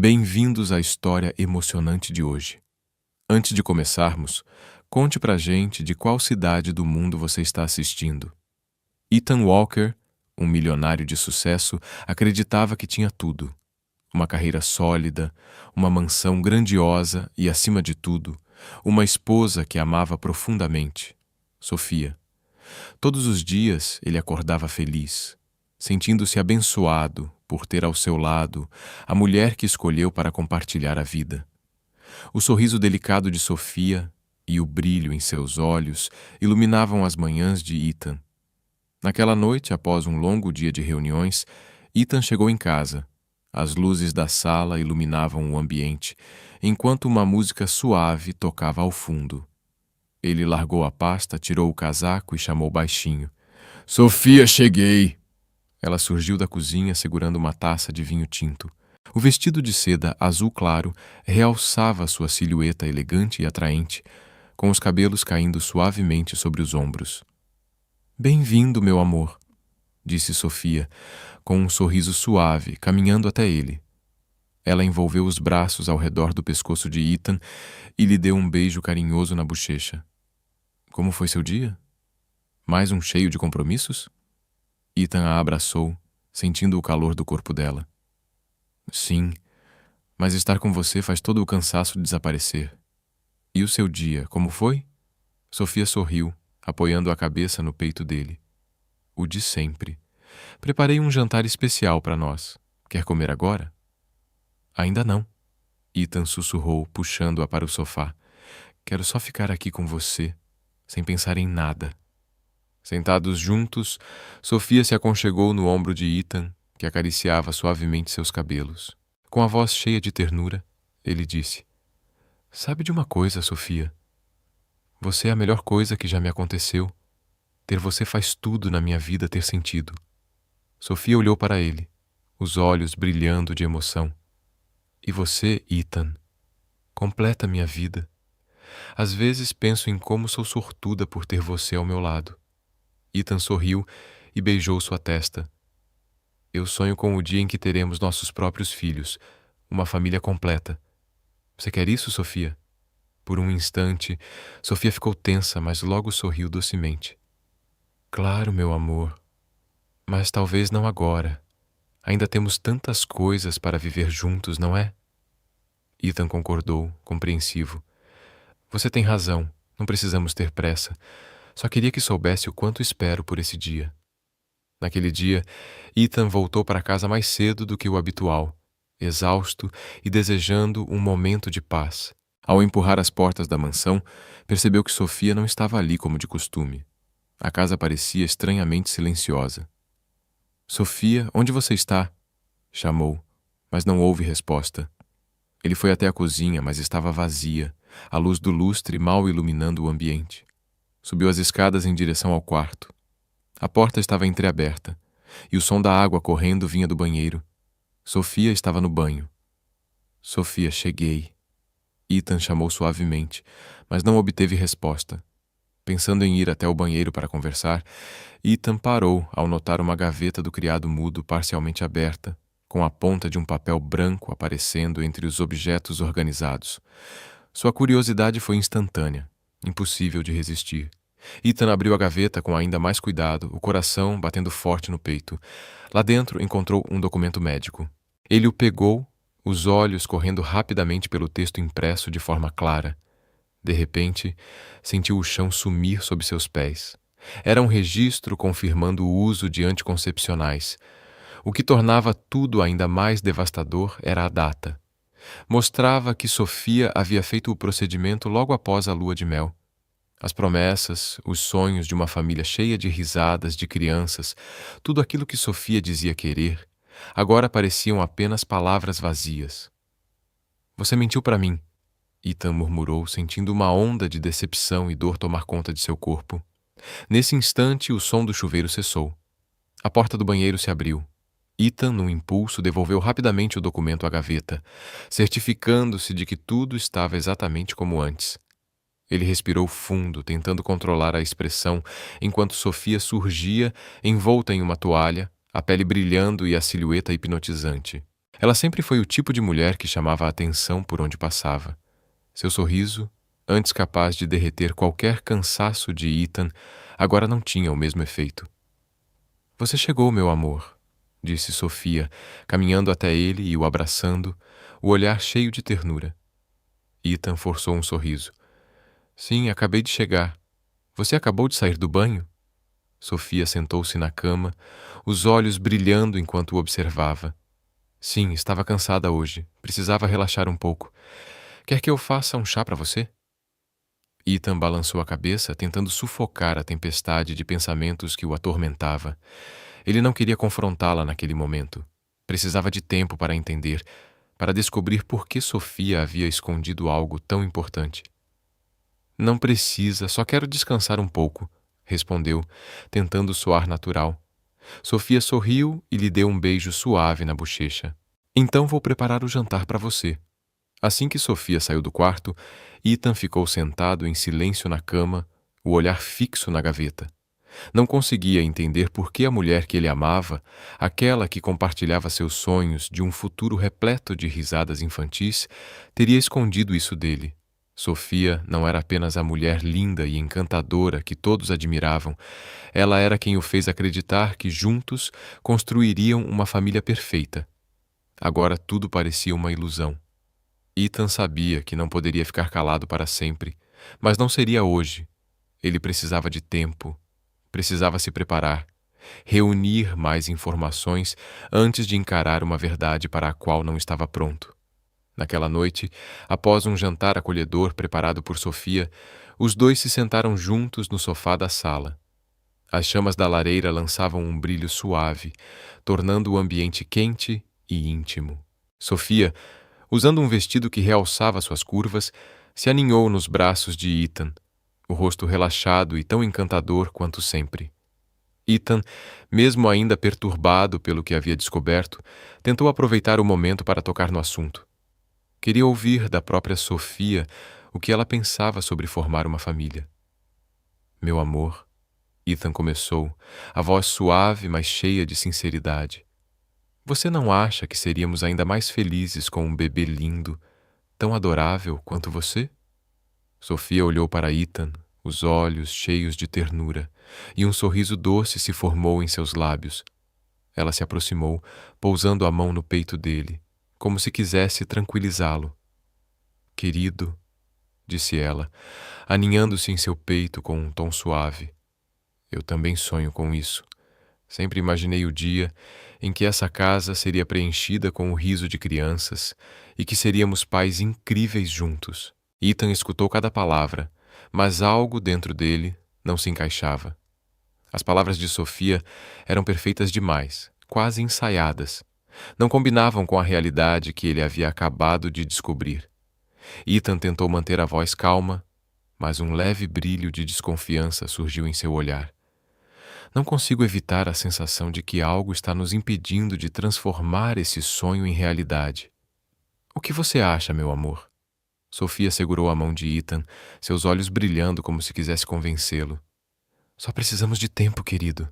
Bem-vindos à história emocionante de hoje. Antes de começarmos, conte pra gente de qual cidade do mundo você está assistindo. Ethan Walker, um milionário de sucesso, acreditava que tinha tudo. Uma carreira sólida, uma mansão grandiosa e, acima de tudo, uma esposa que amava profundamente, Sofia. Todos os dias ele acordava feliz, sentindo-se abençoado por ter ao seu lado a mulher que escolheu para compartilhar a vida. O sorriso delicado de Sofia e o brilho em seus olhos iluminavam as manhãs de Ethan. Naquela noite, após um longo dia de reuniões, Ethan chegou em casa. As luzes da sala iluminavam o ambiente, enquanto uma música suave tocava ao fundo. Ele largou a pasta, tirou o casaco e chamou baixinho. "Sofia, cheguei!" Ela surgiu da cozinha segurando uma taça de vinho tinto. O vestido de seda azul claro realçava sua silhueta elegante e atraente, com os cabelos caindo suavemente sobre os ombros. "Bem-vindo, meu amor", disse Sofia, com um sorriso suave, caminhando até ele. Ela envolveu os braços ao redor do pescoço de Ethan e lhe deu um beijo carinhoso na bochecha. "Como foi seu dia? Mais um cheio de compromissos?" Ethan a abraçou, sentindo o calor do corpo dela. "Sim, mas estar com você faz todo o cansaço desaparecer. E o seu dia, como foi?" Sofia sorriu, apoiando a cabeça no peito dele. "O de sempre. Preparei um jantar especial para nós. Quer comer agora?" "Ainda não." Ethan sussurrou, puxando-a para o sofá. "Quero só ficar aqui com você, sem pensar em nada." Sentados juntos, Sofia se aconchegou no ombro de Ethan, que acariciava suavemente seus cabelos. Com a voz cheia de ternura, ele disse: "Sabe de uma coisa, Sofia? Você é a melhor coisa que já me aconteceu. Ter você faz tudo na minha vida ter sentido." Sofia olhou para ele, os olhos brilhando de emoção. "E você, Ethan, completa minha vida. Às vezes penso em como sou sortuda por ter você ao meu lado." Ethan sorriu e beijou sua testa. "Eu sonho com o dia em que teremos nossos próprios filhos, uma família completa. Você quer isso, Sofia?" Por um instante, Sofia ficou tensa, mas logo sorriu docemente. "Claro, meu amor. Mas talvez não agora. Ainda temos tantas coisas para viver juntos, não é?" Ethan concordou, compreensivo. "Você tem razão, não precisamos ter pressa. Só queria que soubesse o quanto espero por esse dia." Naquele dia, Ethan voltou para casa mais cedo do que o habitual, exausto e desejando um momento de paz. Ao empurrar as portas da mansão, percebeu que Sofia não estava ali como de costume. A casa parecia estranhamente silenciosa. "Sofia, onde você está?" chamou, mas não houve resposta. Ele foi até a cozinha, mas estava vazia, a luz do lustre mal iluminando o ambiente. Subiu as escadas em direção ao quarto. A porta estava entreaberta, e o som da água correndo vinha do banheiro. Sofia estava no banho. "Sofia, cheguei." Ethan chamou suavemente, mas não obteve resposta. Pensando em ir até o banheiro para conversar, Ethan parou ao notar uma gaveta do criado mudo parcialmente aberta, com a ponta de um papel branco aparecendo entre os objetos organizados. Sua curiosidade foi instantânea, impossível de resistir. Ethan abriu a gaveta com ainda mais cuidado, o coração batendo forte no peito. Lá dentro encontrou um documento médico. Ele o pegou, os olhos correndo rapidamente pelo texto impresso de forma clara. De repente, sentiu o chão sumir sob seus pés. Era um registro confirmando o uso de anticoncepcionais. O que tornava tudo ainda mais devastador era a data. Mostrava que Sofia havia feito o procedimento logo após a lua de mel. As promessas, os sonhos de uma família cheia de risadas, de crianças, tudo aquilo que Sofia dizia querer, agora pareciam apenas palavras vazias. "Você mentiu para mim", Ethan murmurou, sentindo uma onda de decepção e dor tomar conta de seu corpo. Nesse instante, o som do chuveiro cessou. A porta do banheiro se abriu. Ethan, num impulso, devolveu rapidamente o documento à gaveta, certificando-se de que tudo estava exatamente como antes. Ele respirou fundo, tentando controlar a expressão, enquanto Sofia surgia, envolta em uma toalha, a pele brilhando e a silhueta hipnotizante. Ela sempre foi o tipo de mulher que chamava a atenção por onde passava. Seu sorriso, antes capaz de derreter qualquer cansaço de Ethan, agora não tinha o mesmo efeito. "Você chegou, meu amor", disse Sofia, caminhando até ele e o abraçando, o olhar cheio de ternura. Ethan forçou um sorriso. "Sim, acabei de chegar. Você acabou de sair do banho?" Sofia sentou-se na cama, os olhos brilhando enquanto o observava. "Sim, estava cansada hoje. Precisava relaxar um pouco. Quer que eu faça um chá para você?" Ethan balançou a cabeça, tentando sufocar a tempestade de pensamentos que o atormentava. Ele não queria confrontá-la naquele momento. Precisava de tempo para entender, para descobrir por que Sofia havia escondido algo tão importante. "Não precisa, só quero descansar um pouco", respondeu, tentando soar natural. Sofia sorriu e lhe deu um beijo suave na bochecha. "Então vou preparar o jantar para você." Assim que Sofia saiu do quarto, Ethan ficou sentado em silêncio na cama, o olhar fixo na gaveta. Não conseguia entender por que a mulher que ele amava, aquela que compartilhava seus sonhos de um futuro repleto de risadas infantis, teria escondido isso dele. Sofia não era apenas a mulher linda e encantadora que todos admiravam, ela era quem o fez acreditar que juntos construiriam uma família perfeita. Agora tudo parecia uma ilusão. Ethan sabia que não poderia ficar calado para sempre, mas não seria hoje. Ele precisava de tempo, precisava se preparar, reunir mais informações antes de encarar uma verdade para a qual não estava pronto. Naquela noite, após um jantar acolhedor preparado por Sofia, os dois se sentaram juntos no sofá da sala. As chamas da lareira lançavam um brilho suave, tornando o ambiente quente e íntimo. Sofia, usando um vestido que realçava suas curvas, se aninhou nos braços de Ethan, o rosto relaxado e tão encantador quanto sempre. Ethan, mesmo ainda perturbado pelo que havia descoberto, tentou aproveitar o momento para tocar no assunto. Queria ouvir da própria Sofia o que ela pensava sobre formar uma família. "Meu amor", Ethan começou, a voz suave, mas cheia de sinceridade. "Você não acha que seríamos ainda mais felizes com um bebê lindo, tão adorável quanto você?" Sofia olhou para Ethan, os olhos cheios de ternura, e um sorriso doce se formou em seus lábios. Ela se aproximou, pousando a mão no peito dele, como se quisesse tranquilizá-lo. "Querido", disse ela, aninhando-se em seu peito com um tom suave. "Eu também sonho com isso. Sempre imaginei o dia em que essa casa seria preenchida com o riso de crianças e que seríamos pais incríveis juntos." Ethan escutou cada palavra, mas algo dentro dele não se encaixava. As palavras de Sofia eram perfeitas demais, quase ensaiadas. Não combinavam com a realidade que ele havia acabado de descobrir. Ethan tentou manter a voz calma, mas um leve brilho de desconfiança surgiu em seu olhar. "Não consigo evitar a sensação de que algo está nos impedindo de transformar esse sonho em realidade. O que você acha, meu amor?" Sofia segurou a mão de Ethan, seus olhos brilhando como se quisesse convencê-lo. "Só precisamos de tempo, querido",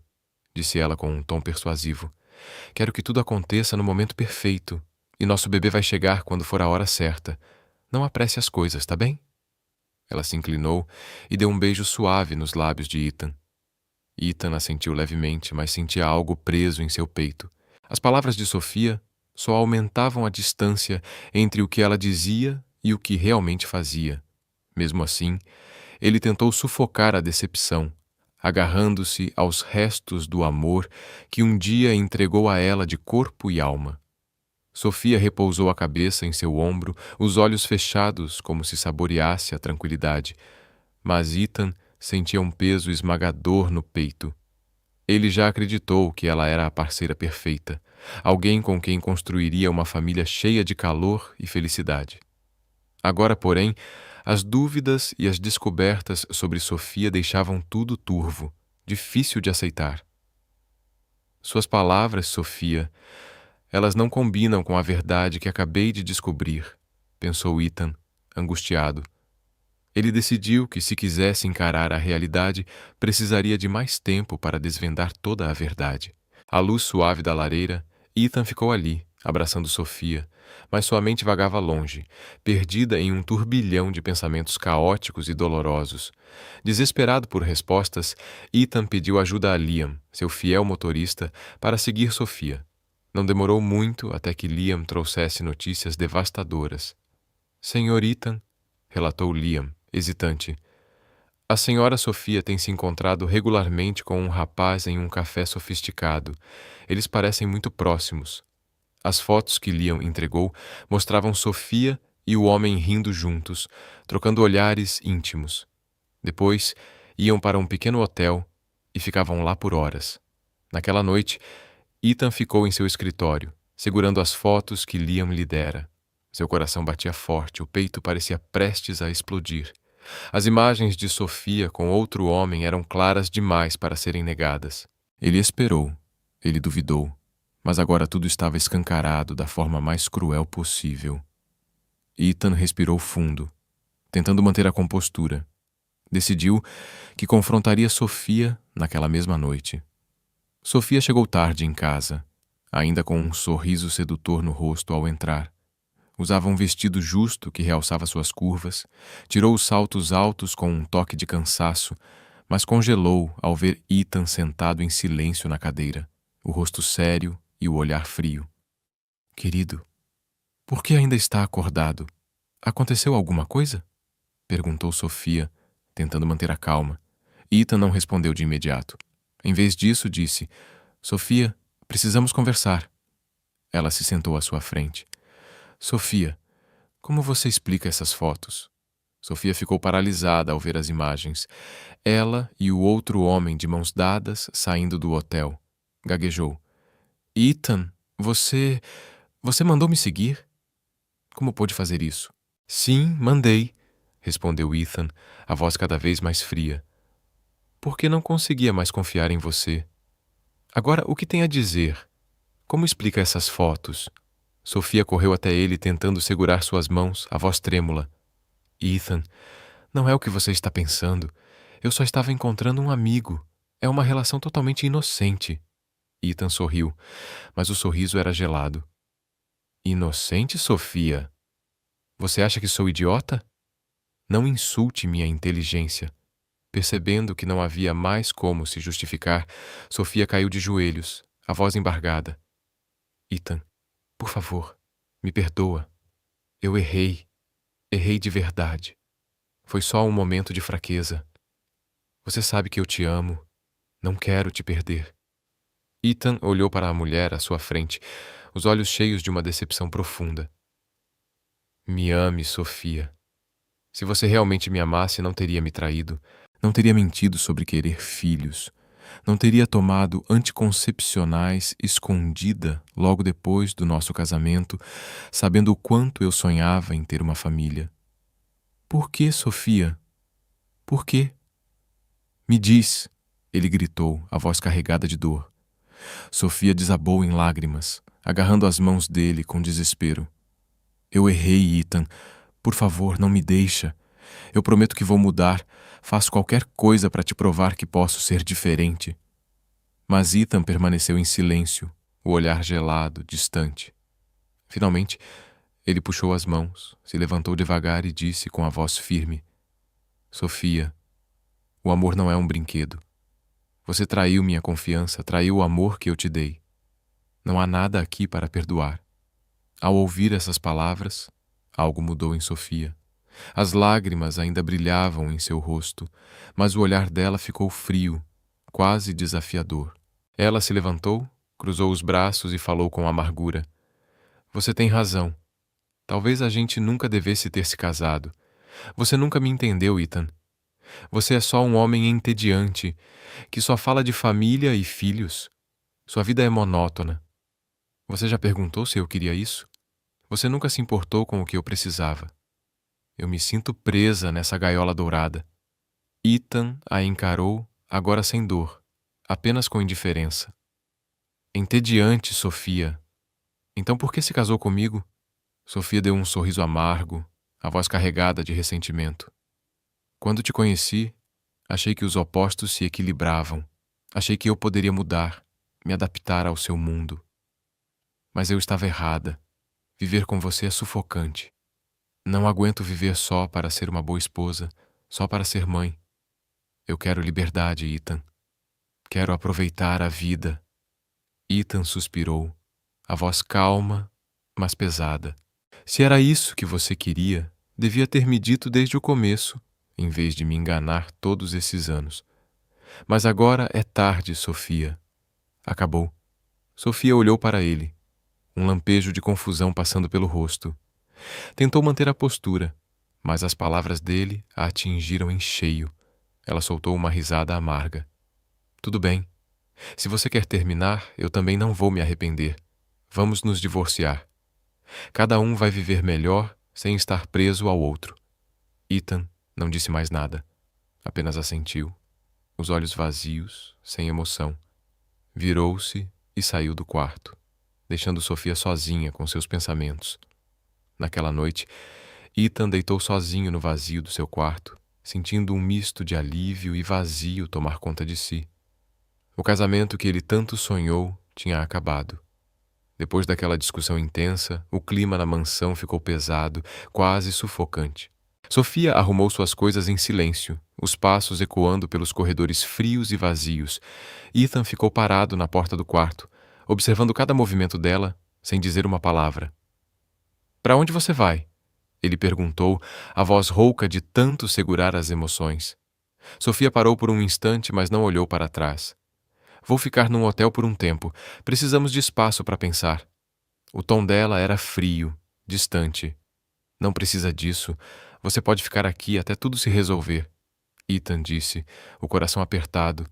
disse ela com um tom persuasivo. "Quero que tudo aconteça no momento perfeito, e nosso bebê vai chegar quando for a hora certa. Não apresse as coisas, tá bem?" Ela se inclinou e deu um beijo suave nos lábios de Ethan. Ethan assentiu levemente, mas sentia algo preso em seu peito. As palavras de Sofia só aumentavam a distância entre o que ela dizia e o que realmente fazia. Mesmo assim, ele tentou sufocar a decepção, agarrando-se aos restos do amor que um dia entregou a ela de corpo e alma. Sofia repousou a cabeça em seu ombro, os olhos fechados como se saboreasse a tranquilidade, mas Ethan sentia um peso esmagador no peito. Ele já acreditou que ela era a parceira perfeita, alguém com quem construiria uma família cheia de calor e felicidade. Agora, porém, as dúvidas e as descobertas sobre Sofia deixavam tudo turvo, difícil de aceitar. "Suas palavras, Sofia, elas não combinam com a verdade que acabei de descobrir", pensou Ethan, angustiado. Ele decidiu que, se quisesse encarar a realidade, precisaria de mais tempo para desvendar toda a verdade. À luz suave da lareira, Ethan ficou ali, abraçando Sofia, mas sua mente vagava longe, perdida em um turbilhão de pensamentos caóticos e dolorosos. Desesperado por respostas, Ethan pediu ajuda a Liam, seu fiel motorista, para seguir Sofia. Não demorou muito até que Liam trouxesse notícias devastadoras. Senhor Ethan, relatou Liam, hesitante, a senhora Sofia tem se encontrado regularmente com um rapaz em um café sofisticado. Eles parecem muito próximos. As fotos que Liam entregou mostravam Sofia e o homem rindo juntos, trocando olhares íntimos. Depois, iam para um pequeno hotel e ficavam lá por horas. Naquela noite, Ethan ficou em seu escritório, segurando as fotos que Liam lhe dera. Seu coração batia forte, o peito parecia prestes a explodir. As imagens de Sofia com outro homem eram claras demais para serem negadas. Ele esperou, ele duvidou, mas agora tudo estava escancarado da forma mais cruel possível. Ethan respirou fundo, tentando manter a compostura. Decidiu que confrontaria Sofia naquela mesma noite. Sofia chegou tarde em casa, ainda com um sorriso sedutor no rosto ao entrar. Usava um vestido justo que realçava suas curvas, tirou os saltos altos com um toque de cansaço, mas congelou ao ver Ethan sentado em silêncio na cadeira, o rosto sério e o olhar frio. Querido, por que ainda está acordado? Aconteceu alguma coisa? Perguntou Sofia, tentando manter a calma. Ethan não respondeu de imediato. Em vez disso, disse, Sofia, precisamos conversar. Ela se sentou à sua frente. Sofia, como você explica essas fotos? Sofia ficou paralisada ao ver as imagens. Ela e o outro homem de mãos dadas saindo do hotel. Gaguejou. Ethan, você mandou me seguir? Como pôde fazer isso? Sim, mandei, respondeu Ethan, a voz cada vez mais fria. Porque não conseguia mais confiar em você. Agora, o que tem a dizer? Como explica essas fotos? Sofia correu até ele tentando segurar suas mãos, a voz trêmula. Ethan, não é o que você está pensando. Eu só estava encontrando um amigo. É uma relação totalmente inocente. Ethan sorriu, mas o sorriso era gelado. Inocente, Sofia? Você acha que sou idiota? Não insulte minha inteligência. Percebendo que não havia mais como se justificar, Sofia caiu de joelhos, a voz embargada. Ethan, por favor, me perdoa. Eu errei. Errei de verdade. Foi só um momento de fraqueza. Você sabe que eu te amo. Não quero te perder. Ethan olhou para a mulher à sua frente, os olhos cheios de uma decepção profunda. Me ame, Sofia. Se você realmente me amasse, não teria me traído, não teria mentido sobre querer filhos, não teria tomado anticoncepcionais escondida logo depois do nosso casamento, sabendo o quanto eu sonhava em ter uma família. Por que, Sofia? Por quê? Me diz, ele gritou, a voz carregada de dor. Sofia desabou em lágrimas, agarrando as mãos dele com desespero. Eu errei, Ethan. Por favor, não me deixa. Eu prometo que vou mudar. Faço qualquer coisa para te provar que posso ser diferente. Mas Ethan permaneceu em silêncio, o olhar gelado, distante. Finalmente, ele puxou as mãos, se levantou devagar e disse com a voz firme: Sofia, o amor não é um brinquedo. Você traiu minha confiança, traiu o amor que eu te dei. Não há nada aqui para perdoar. Ao ouvir essas palavras, algo mudou em Sofia. As lágrimas ainda brilhavam em seu rosto, mas o olhar dela ficou frio, quase desafiador. Ela se levantou, cruzou os braços e falou com amargura. Você tem razão. Talvez a gente nunca devesse ter se casado. Você nunca me entendeu, Ethan. Você é só um homem entediante, que só fala de família e filhos. Sua vida é monótona. Você já perguntou se eu queria isso? Você nunca se importou com o que eu precisava. Eu me sinto presa nessa gaiola dourada. Ethan a encarou, agora sem dor, apenas com indiferença. Entediante, Sofia. Então por que se casou comigo? Sofia deu um sorriso amargo, a voz carregada de ressentimento. Quando te conheci, achei que os opostos se equilibravam. Achei que eu poderia mudar, me adaptar ao seu mundo. Mas eu estava errada. Viver com você é sufocante. Não aguento viver só para ser uma boa esposa, só para ser mãe. Eu quero liberdade, Ethan. Quero aproveitar a vida. Ethan suspirou, a voz calma, mas pesada. Se era isso que você queria, devia ter me dito desde o começo, em vez de me enganar todos esses anos. Mas agora é tarde, Sofia. Acabou. Sofia olhou para ele, um lampejo de confusão passando pelo rosto. Tentou manter a postura, mas as palavras dele a atingiram em cheio. Ela soltou uma risada amarga. Tudo bem. Se você quer terminar, eu também não vou me arrepender. Vamos nos divorciar. Cada um vai viver melhor sem estar preso ao outro. Ethan não disse mais nada. Apenas assentiu, os olhos vazios, sem emoção. Virou-se e saiu do quarto, deixando Sofia sozinha com seus pensamentos. Naquela noite, Ethan deitou sozinho no vazio do seu quarto, sentindo um misto de alívio e vazio tomar conta de si. O casamento que ele tanto sonhou tinha acabado. Depois daquela discussão intensa, o clima na mansão ficou pesado, quase sufocante. Sofia arrumou suas coisas em silêncio, os passos ecoando pelos corredores frios e vazios. Ethan ficou parado na porta do quarto, observando cada movimento dela, sem dizer uma palavra. "Para onde você vai?" ele perguntou, a voz rouca de tanto segurar as emoções. Sofia parou por um instante, mas não olhou para trás. "Vou ficar num hotel por um tempo. Precisamos de espaço para pensar." O tom dela era frio, distante. "Não precisa disso. Você pode ficar aqui até tudo se resolver." Ethan disse, o coração apertado,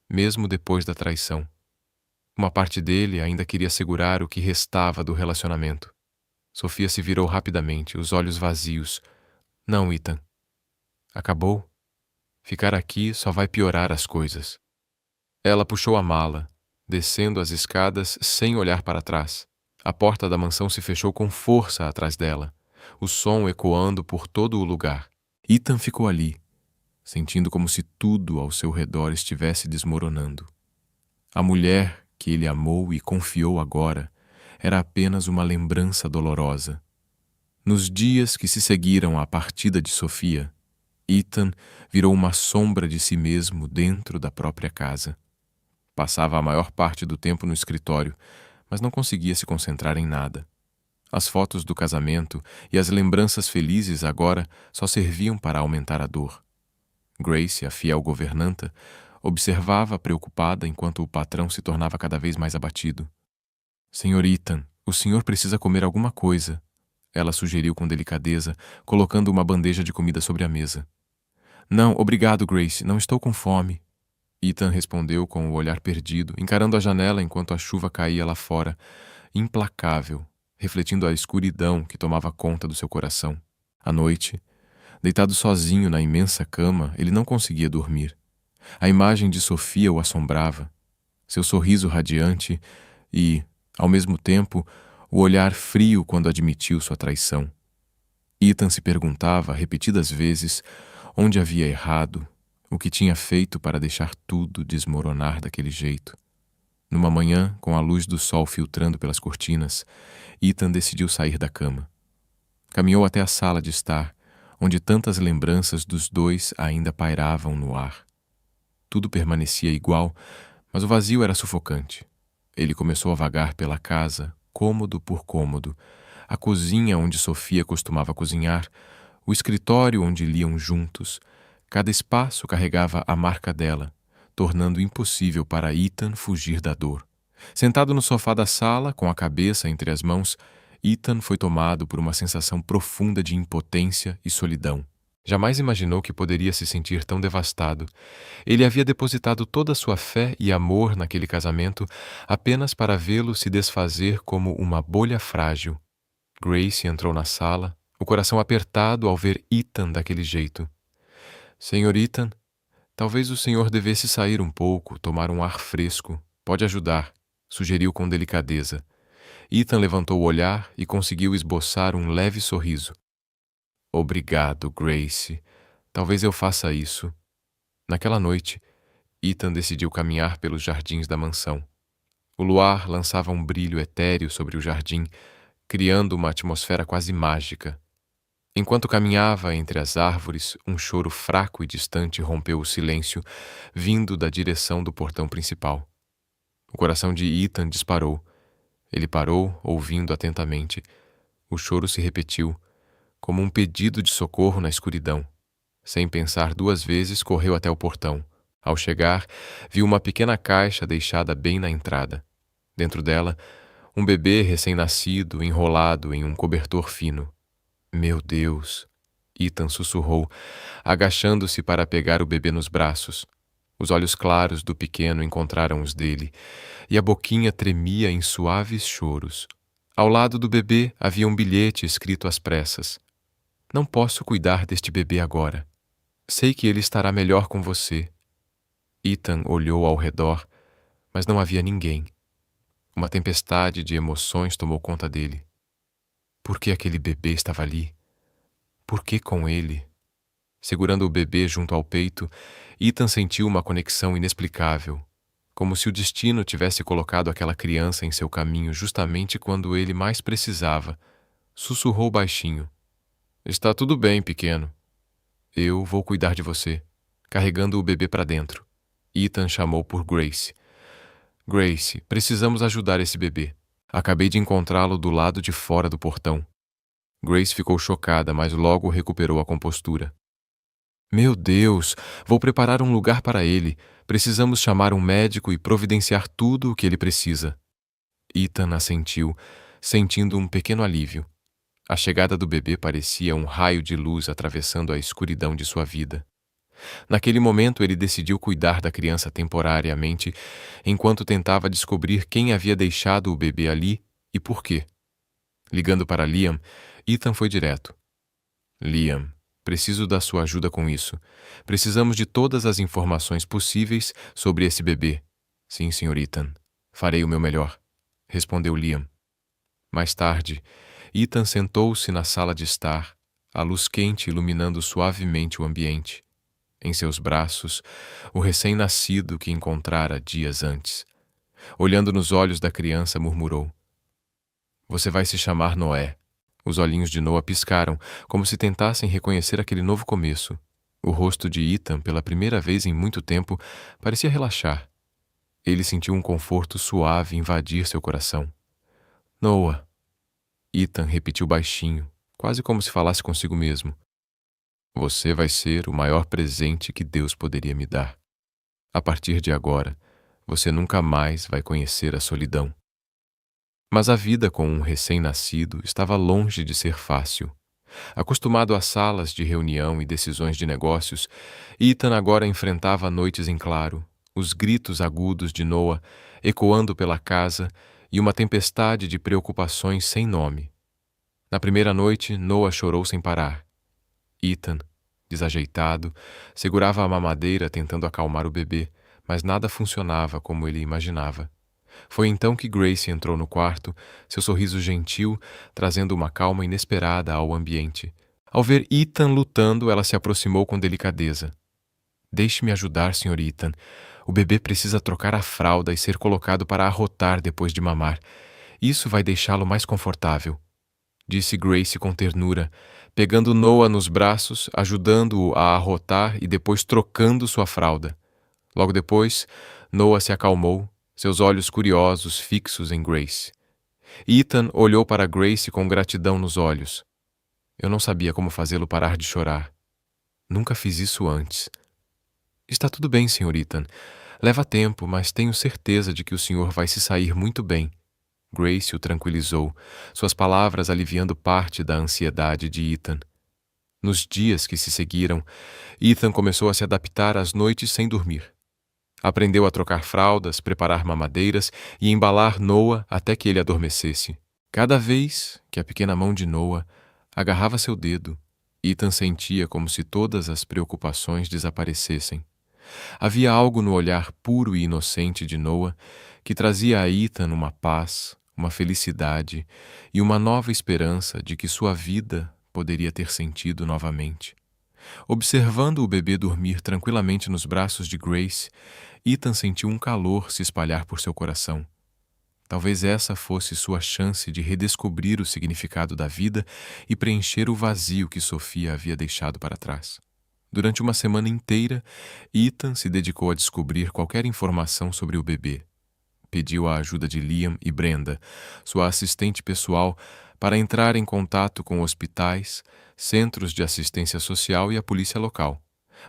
mesmo depois da traição. Uma parte dele ainda queria segurar o que restava do relacionamento. Sofia se virou rapidamente, os olhos vazios. "Não, Ethan. Acabou? Ficar aqui só vai piorar as coisas." Ela puxou a mala, descendo as escadas sem olhar para trás. A porta da mansão se fechou com força atrás dela, o som ecoando por todo o lugar. Ethan ficou ali, sentindo como se tudo ao seu redor estivesse desmoronando. A mulher que ele amou e confiou agora era apenas uma lembrança dolorosa. Nos dias que se seguiram à partida de Sofia, Ethan virou uma sombra de si mesmo dentro da própria casa. Passava a maior parte do tempo no escritório, mas não conseguia se concentrar em nada. As fotos do casamento e as lembranças felizes agora só serviam para aumentar a dor. Grace, a fiel governanta, observava preocupada enquanto o patrão se tornava cada vez mais abatido. "Senhor Ethan, o senhor precisa comer alguma coisa", ela sugeriu com delicadeza, colocando uma bandeja de comida sobre a mesa. "Não, obrigado, Grace, não estou com fome." Ethan respondeu com o olhar perdido, encarando a janela enquanto a chuva caía lá fora, implacável, refletindo a escuridão que tomava conta do seu coração. À noite, deitado sozinho na imensa cama, ele não conseguia dormir. A imagem de Sofia o assombrava, seu sorriso radiante e, ao mesmo tempo, o olhar frio quando admitiu sua traição. Ethan se perguntava repetidas vezes onde havia errado, o que tinha feito para deixar tudo desmoronar daquele jeito. Numa manhã, com a luz do sol filtrando pelas cortinas, Ethan decidiu sair da cama. Caminhou até a sala de estar, onde tantas lembranças dos dois ainda pairavam no ar. Tudo permanecia igual, mas o vazio era sufocante. Ele começou a vagar pela casa, cômodo por cômodo, a cozinha onde Sofia costumava cozinhar, o escritório onde liam juntos. Cada espaço carregava a marca dela, tornando impossível para Ethan fugir da dor. Sentado no sofá da sala, com a cabeça entre as mãos, Ethan foi tomado por uma sensação profunda de impotência e solidão. Jamais imaginou que poderia se sentir tão devastado. Ele havia depositado toda a sua fé e amor naquele casamento apenas para vê-lo se desfazer como uma bolha frágil. Grace entrou na sala, o coração apertado ao ver Ethan daquele jeito. "Senhor Ethan, talvez o senhor devesse sair um pouco, tomar um ar fresco. Pode ajudar", sugeriu com delicadeza. Ethan levantou o olhar e conseguiu esboçar um leve sorriso. "Obrigado, Grace. Talvez eu faça isso." Naquela noite, Ethan decidiu caminhar pelos jardins da mansão. O luar lançava um brilho etéreo sobre o jardim, criando uma atmosfera quase mágica. Enquanto caminhava entre as árvores, um choro fraco e distante rompeu o silêncio, vindo da direção do portão principal. O coração de Ethan disparou. Ele parou, ouvindo atentamente. O choro se repetiu, como um pedido de socorro na escuridão. Sem pensar duas vezes, correu até o portão. Ao chegar, viu uma pequena caixa deixada bem na entrada. Dentro dela, um bebê recém-nascido enrolado em um cobertor fino. Meu Deus! Ethan sussurrou, agachando-se para pegar o bebê nos braços. Os olhos claros do pequeno encontraram os dele, e a boquinha tremia em suaves choros. Ao lado do bebê havia um bilhete escrito às pressas. Não posso cuidar deste bebê agora. Sei que ele estará melhor com você. Ethan olhou ao redor, mas não havia ninguém. Uma tempestade de emoções tomou conta dele. Por que aquele bebê estava ali? Por que com ele? Segurando o bebê junto ao peito, Ethan sentiu uma conexão inexplicável, como se o destino tivesse colocado aquela criança em seu caminho justamente quando ele mais precisava. Sussurrou baixinho. Está tudo bem, pequeno. Eu vou cuidar de você. Carregando o bebê para dentro. Ethan chamou por Grace. Grace, precisamos ajudar esse bebê. Acabei de encontrá-lo do lado de fora do portão. Grace ficou chocada, mas logo recuperou a compostura. Meu Deus, vou preparar um lugar para ele. Precisamos chamar um médico e providenciar tudo o que ele precisa. Ethan assentiu, sentindo um pequeno alívio. A chegada do bebê parecia um raio de luz atravessando a escuridão de sua vida. Naquele momento, ele decidiu cuidar da criança temporariamente, enquanto tentava descobrir quem havia deixado o bebê ali e por quê. Ligando para Liam, Ethan foi direto. Liam, preciso da sua ajuda com isso. Precisamos de todas as informações possíveis sobre esse bebê. Sim, Sr. Ethan. Farei o meu melhor, respondeu Liam. Mais tarde, Ethan sentou-se na sala de estar, a luz quente iluminando suavemente o ambiente. Em seus braços, o recém-nascido que encontrara dias antes. Olhando nos olhos da criança, murmurou: Você vai se chamar Noé. Os olhinhos de Noah piscaram, como se tentassem reconhecer aquele novo começo. O rosto de Ethan, pela primeira vez em muito tempo, parecia relaxar. Ele sentiu um conforto suave invadir seu coração. Noah. Ethan repetiu baixinho, quase como se falasse consigo mesmo. Você vai ser o maior presente que Deus poderia me dar. A partir de agora, você nunca mais vai conhecer a solidão. Mas a vida com um recém-nascido estava longe de ser fácil. Acostumado a salas de reunião e decisões de negócios, Ethan agora enfrentava noites em claro, os gritos agudos de Noah ecoando pela casa e uma tempestade de preocupações sem nome. Na primeira noite, Noah chorou sem parar. Ethan, desajeitado, segurava a mamadeira tentando acalmar o bebê, mas nada funcionava como ele imaginava. Foi então que Grace entrou no quarto, seu sorriso gentil, trazendo uma calma inesperada ao ambiente. Ao ver Ethan lutando, ela se aproximou com delicadeza. Deixe-me ajudar, Sr. Ethan. O bebê precisa trocar a fralda e ser colocado para arrotar depois de mamar. Isso vai deixá-lo mais confortável, disse Grace com ternura, pegando Noah nos braços, ajudando-o a arrotar e depois trocando sua fralda. Logo depois, Noah se acalmou, seus olhos curiosos fixos em Grace. Ethan olhou para Grace com gratidão nos olhos. Eu não sabia como fazê-lo parar de chorar. Nunca fiz isso antes. Está tudo bem, Sr. Ethan. Leva tempo, mas tenho certeza de que o senhor vai se sair muito bem. Grace o tranquilizou, suas palavras aliviando parte da ansiedade de Ethan. Nos dias que se seguiram, Ethan começou a se adaptar às noites sem dormir. Aprendeu a trocar fraldas, preparar mamadeiras e embalar Noah até que ele adormecesse. Cada vez que a pequena mão de Noah agarrava seu dedo, Ethan sentia como se todas as preocupações desaparecessem. Havia algo no olhar puro e inocente de Noah que trazia a Ethan uma paz, uma felicidade e uma nova esperança de que sua vida poderia ter sentido novamente. Observando o bebê dormir tranquilamente nos braços de Grace, Ethan sentiu um calor se espalhar por seu coração. Talvez essa fosse sua chance de redescobrir o significado da vida e preencher o vazio que Sofia havia deixado para trás. Durante uma semana inteira, Ethan se dedicou a descobrir qualquer informação sobre o bebê. Pediu a ajuda de Liam e Brenda, sua assistente pessoal, para entrar em contato com hospitais, centros de assistência social e a polícia local.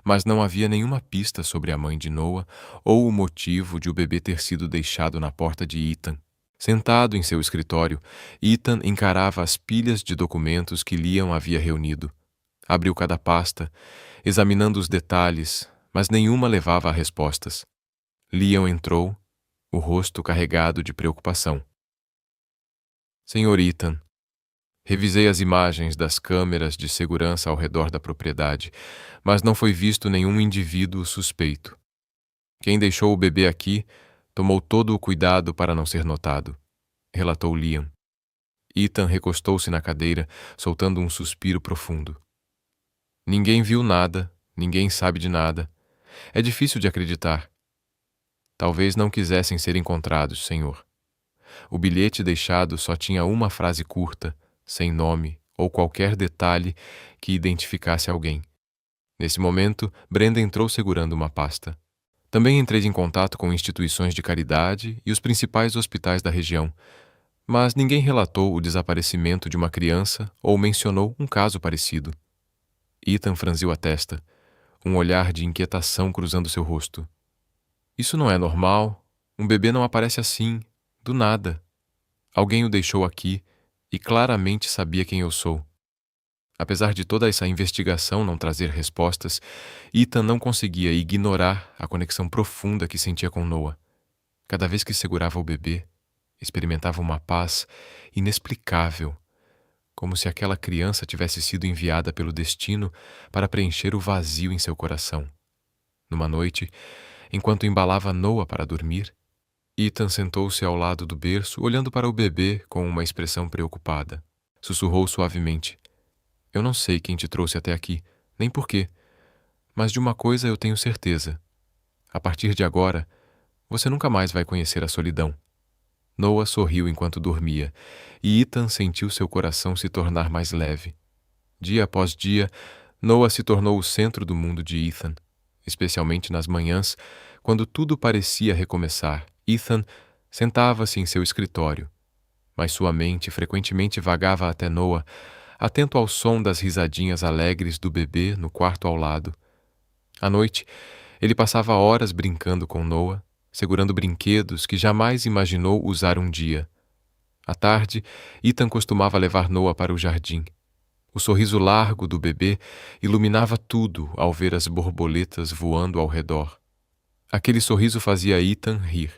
Mas não havia nenhuma pista sobre a mãe de Noah ou o motivo de o bebê ter sido deixado na porta de Ethan. Sentado em seu escritório, Ethan encarava as pilhas de documentos que Liam havia reunido. Abriu cada pasta, examinando os detalhes, mas nenhuma levava a respostas. Liam entrou, o rosto carregado de preocupação. Senhor Ethan, revisei as imagens das câmeras de segurança ao redor da propriedade, mas não foi visto nenhum indivíduo suspeito. Quem deixou o bebê aqui tomou todo o cuidado para não ser notado, relatou Liam. Ethan recostou-se na cadeira, soltando um suspiro profundo. Ninguém viu nada, ninguém sabe de nada. É difícil de acreditar. Talvez não quisessem ser encontrados, senhor. O bilhete deixado só tinha uma frase curta, sem nome ou qualquer detalhe que identificasse alguém. Nesse momento, Brenda entrou segurando uma pasta. Também entrei em contato com instituições de caridade e os principais hospitais da região, mas ninguém relatou o desaparecimento de uma criança ou mencionou um caso parecido. Ethan franziu a testa, um olhar de inquietação cruzando seu rosto. Isso não é normal. Um bebê não aparece assim, do nada. Alguém o deixou aqui e claramente sabia quem eu sou. Apesar de toda essa investigação não trazer respostas, Ethan não conseguia ignorar a conexão profunda que sentia com Noah. Cada vez que segurava o bebê, experimentava uma paz inexplicável, como se aquela criança tivesse sido enviada pelo destino para preencher o vazio em seu coração. Numa noite, enquanto embalava Noah para dormir, Ethan sentou-se ao lado do berço, olhando para o bebê com uma expressão preocupada. Sussurrou suavemente: Eu não sei quem te trouxe até aqui, nem por quê, mas de uma coisa eu tenho certeza. A partir de agora, você nunca mais vai conhecer a solidão. Noah sorriu enquanto dormia, e Ethan sentiu seu coração se tornar mais leve. Dia após dia, Noah se tornou o centro do mundo de Ethan, especialmente nas manhãs, quando tudo parecia recomeçar. Ethan sentava-se em seu escritório, mas sua mente frequentemente vagava até Noah, atento ao som das risadinhas alegres do bebê no quarto ao lado. À noite, ele passava horas brincando com Noah, segurando brinquedos que jamais imaginou usar um dia. À tarde, Ethan costumava levar Noah para o jardim. O sorriso largo do bebê iluminava tudo ao ver as borboletas voando ao redor. Aquele sorriso fazia Ethan rir.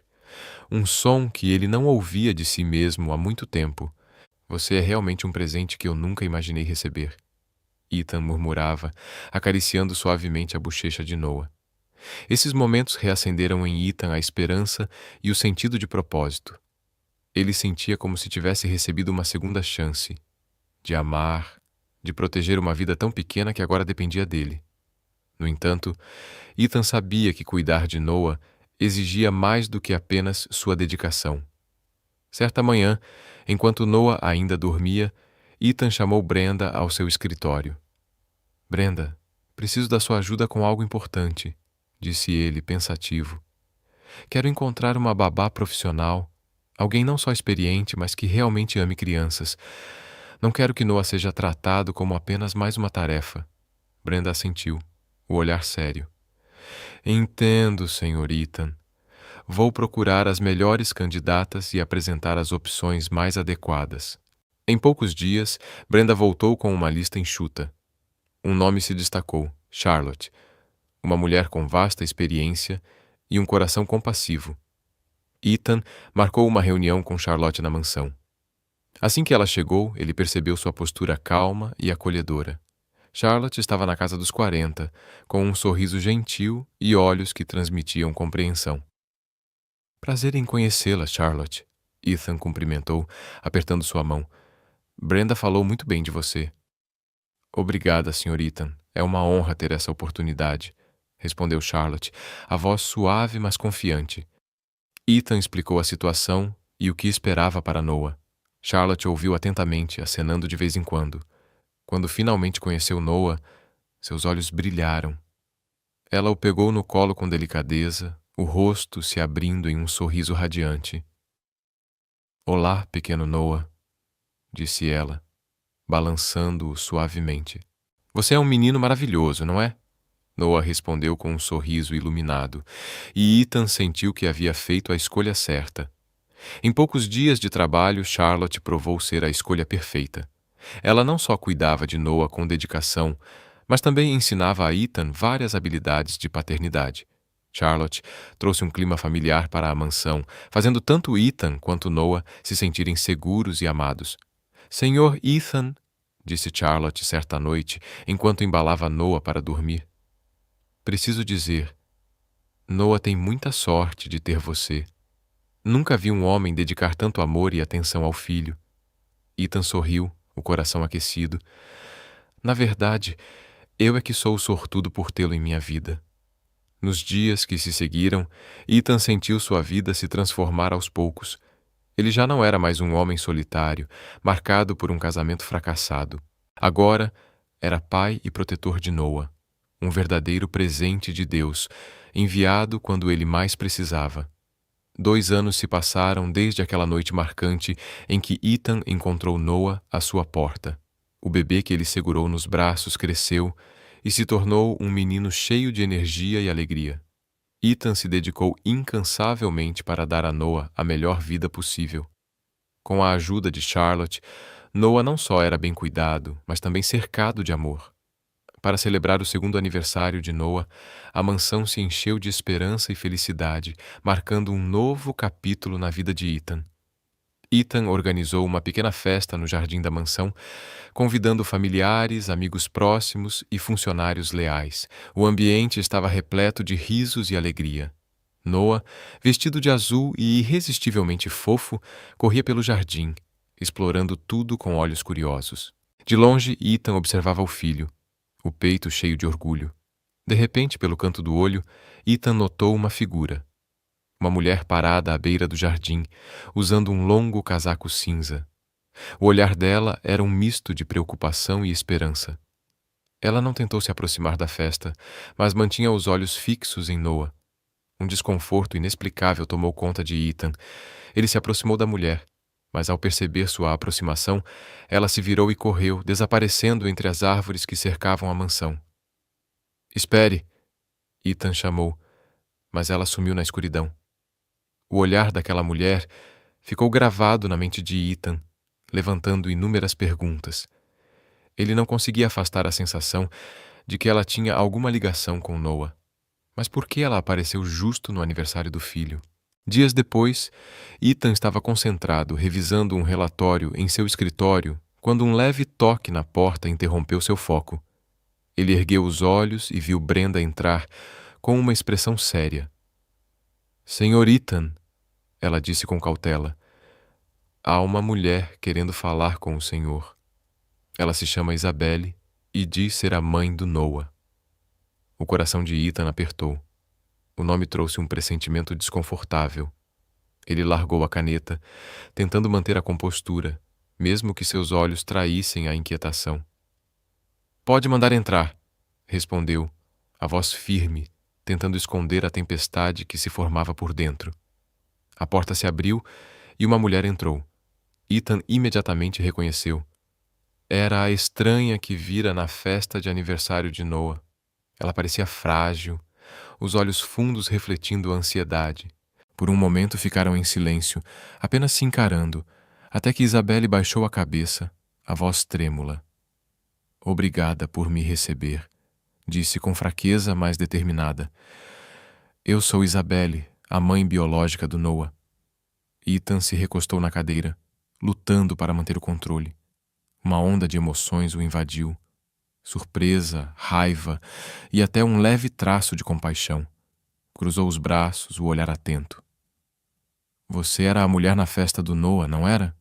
Um som que ele não ouvia de si mesmo há muito tempo. Você é realmente um presente que eu nunca imaginei receber. Ethan murmurava, acariciando suavemente a bochecha de Noah. Esses momentos reacenderam em Ethan a esperança e o sentido de propósito. Ele sentia como se tivesse recebido uma segunda chance, de amar, de proteger uma vida tão pequena que agora dependia dele. No entanto, Ethan sabia que cuidar de Noah exigia mais do que apenas sua dedicação. Certa manhã, enquanto Noah ainda dormia, Ethan chamou Brenda ao seu escritório. Brenda, preciso da sua ajuda com algo importante, disse ele, pensativo. Quero encontrar uma babá profissional, alguém não só experiente, mas que realmente ame crianças. Não quero que Noah seja tratado como apenas mais uma tarefa. Brenda assentiu, o olhar sério. Entendo, Sr. Ethan. Vou procurar as melhores candidatas e apresentar as opções mais adequadas. Em poucos dias, Brenda voltou com uma lista enxuta. Um nome se destacou, Charlotte, uma mulher com vasta experiência e um coração compassivo. Ethan marcou uma reunião com Charlotte na mansão. Assim que ela chegou, ele percebeu sua postura calma e acolhedora. Charlotte estava na casa dos 40, com um sorriso gentil e olhos que transmitiam compreensão. Prazer em conhecê-la, Charlotte. Ethan cumprimentou, apertando sua mão. Brenda falou muito bem de você. Obrigada, Sr. Ethan. É uma honra ter essa oportunidade, respondeu Charlotte, a voz suave mas confiante. Ethan explicou a situação E o que esperava para Noah? Charlotte ouviu atentamente, acenando de vez em quando. Quando finalmente conheceu Noah, seus olhos brilharam. Ela o pegou no colo com delicadeza, o rosto se abrindo em um sorriso radiante. "Olá, pequeno Noah", disse ela, balançando-o suavemente. "Você é um menino maravilhoso, não é?" Noah respondeu com um sorriso iluminado, e Ethan sentiu que havia feito a escolha certa. Em poucos dias de trabalho, Charlotte provou ser a escolha perfeita. Ela não só cuidava de Noah com dedicação, mas também ensinava a Ethan várias habilidades de paternidade. Charlotte trouxe um clima familiar para a mansão, fazendo tanto Ethan quanto Noah se sentirem seguros e amados. "Senhor Ethan", disse Charlotte certa noite, enquanto embalava Noah para dormir, "preciso dizer, Noah tem muita sorte de ter você. Nunca vi um homem dedicar tanto amor e atenção ao filho." Ethan sorriu, o coração aquecido. "Na verdade, eu é que sou o sortudo por tê-lo em minha vida." Nos dias que se seguiram, Ethan sentiu sua vida se transformar aos poucos. Ele já não era mais um homem solitário, marcado por um casamento fracassado. Agora, era pai e protetor de Noah, um verdadeiro presente de Deus, enviado quando ele mais precisava. 2 anos se passaram desde aquela noite marcante em que Ethan encontrou Noah à sua porta. O bebê que ele segurou nos braços cresceu e se tornou um menino cheio de energia e alegria. Ethan se dedicou incansavelmente para dar a Noah a melhor vida possível. Com a ajuda de Charlotte, Noah não só era bem cuidado, mas também cercado de amor. Para celebrar o 2º aniversário de Noah, a mansão se encheu de esperança e felicidade, marcando um novo capítulo na vida de Ethan. Ethan organizou uma pequena festa no jardim da mansão, convidando familiares, amigos próximos e funcionários leais. O ambiente estava repleto de risos e alegria. Noah, vestido de azul e irresistivelmente fofo, corria pelo jardim, explorando tudo com olhos curiosos. De longe, Ethan observava o filho, o peito cheio de orgulho. De repente, pelo canto do olho, Ethan notou uma figura. Uma mulher parada à beira do jardim, usando um longo casaco cinza. O olhar dela era um misto de preocupação e esperança. Ela não tentou se aproximar da festa, mas mantinha os olhos fixos em Noah. Um desconforto inexplicável tomou conta de Ethan. Ele se aproximou da mulher, mas ao perceber sua aproximação, ela se virou e correu, desaparecendo entre as árvores que cercavam a mansão. "Espere!" Ethan chamou, mas ela sumiu na escuridão. O olhar daquela mulher ficou gravado na mente de Ethan, levantando inúmeras perguntas. Ele não conseguia afastar a sensação de que ela tinha alguma ligação com Noah. Mas por que ela apareceu justo no aniversário do filho? Dias depois, Ethan estava concentrado, revisando um relatório em seu escritório, quando um leve toque na porta interrompeu seu foco. Ele ergueu os olhos e viu Brenda entrar com uma expressão séria. "Senhor Ethan", ela disse com cautela, "há uma mulher querendo falar com o senhor. Ela se chama Isabelle e diz ser a mãe do Noah." O coração de Ethan apertou. O nome trouxe um pressentimento desconfortável. Ele largou a caneta, tentando manter a compostura, mesmo que seus olhos traíssem a inquietação. "Pode mandar entrar", respondeu, a voz firme, tentando esconder a tempestade que se formava por dentro. A porta se abriu e uma mulher entrou. Ethan imediatamente reconheceu. Era a estranha que vira na festa de aniversário de Noah. Ela parecia frágil, os olhos fundos refletindo a ansiedade. Por um momento ficaram em silêncio, apenas se encarando, até que Isabelle baixou a cabeça, a voz trêmula. "Obrigada por me receber", disse com fraqueza, mas determinada. "Eu sou Isabelle, a mãe biológica do Noah." Ethan se recostou na cadeira, lutando para manter o controle. Uma onda de emoções o invadiu. Surpresa, raiva e até um leve traço de compaixão. Cruzou os braços, o olhar atento. "Você era a mulher na festa do Noah, não era?"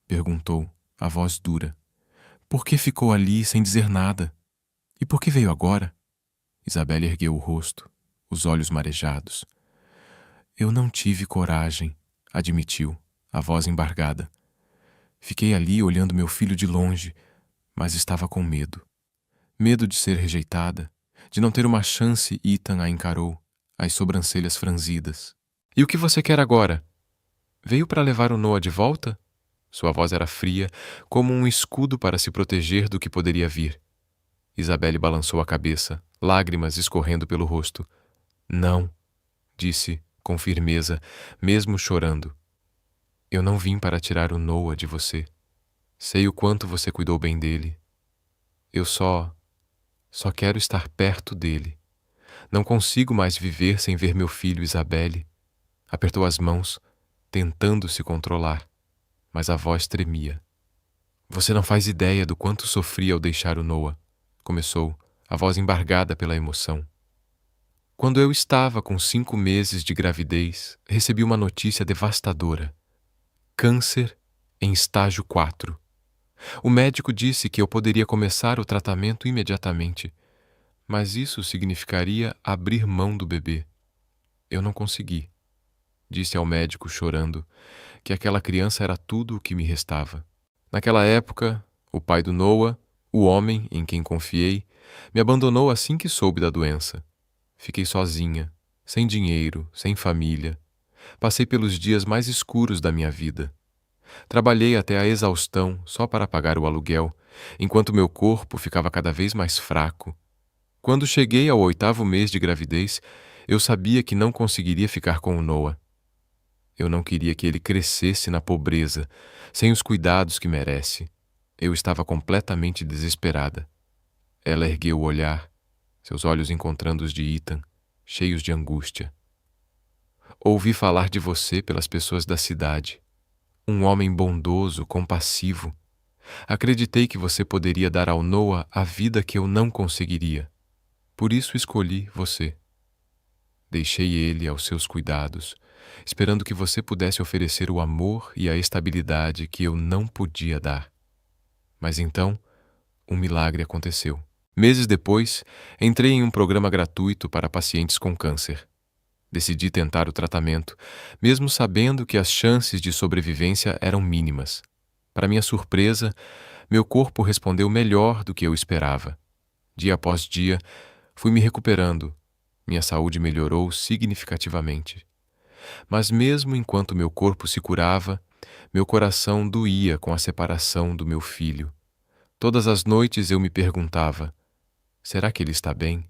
perguntou, a voz dura. "Por que ficou ali sem dizer nada? E por que veio agora?" Isabelle ergueu o rosto, os olhos marejados. "Eu não tive coragem", admitiu, a voz embargada. Fiquei ali olhando meu filho de longe, mas estava com medo. Medo de ser rejeitada, de não ter uma chance. Ethan a encarou, as sobrancelhas franzidas. E o que você quer agora? Veio para levar o Noah de volta? Sua voz era fria, como um escudo para se proteger do que poderia vir. Isabelle balançou a cabeça, lágrimas escorrendo pelo rosto. Não, disse com firmeza, mesmo chorando. Eu não vim para tirar o Noah de você. Sei o quanto você cuidou bem dele. Eu só quero estar perto dele. Não consigo mais viver sem ver meu filho. Isabelle apertou as mãos, tentando se controlar, mas a voz tremia. Você não faz ideia do quanto sofri ao deixar o Noah, começou, a voz embargada pela emoção. Quando eu estava com 5 meses de gravidez, recebi uma notícia devastadora. Câncer em estágio 4. O médico disse que eu poderia começar o tratamento imediatamente, mas isso significaria abrir mão do bebê. Eu não consegui. Disse ao médico, chorando, que aquela criança era tudo o que me restava. Naquela época, o pai do Noah, o homem em quem confiei, me abandonou assim que soube da doença. Fiquei sozinha, sem dinheiro, sem família. Passei pelos dias mais escuros da minha vida. Trabalhei até a exaustão só para pagar o aluguel, enquanto meu corpo ficava cada vez mais fraco. Quando cheguei ao 8º mês de gravidez, eu sabia que não conseguiria ficar com o Noah. Eu não queria que ele crescesse na pobreza, sem os cuidados que merece. Eu estava completamente desesperada. Ela ergueu o olhar, seus olhos encontrando os de Ethan, cheios de angústia. Ouvi falar de você pelas pessoas da cidade. Um homem bondoso, compassivo. Acreditei que você poderia dar ao Noah a vida que eu não conseguiria. Por isso escolhi você. Deixei ele aos seus cuidados, esperando que você pudesse oferecer o amor e a estabilidade que eu não podia dar. Mas então, um milagre aconteceu. Meses depois, entrei em um programa gratuito para pacientes com câncer. Decidi tentar o tratamento, mesmo sabendo que as chances de sobrevivência eram mínimas. Para minha surpresa, meu corpo respondeu melhor do que eu esperava. Dia após dia, fui me recuperando. Minha saúde melhorou significativamente. Mas mesmo enquanto meu corpo se curava, meu coração doía com a separação do meu filho. Todas as noites eu me perguntava: será que ele está bem?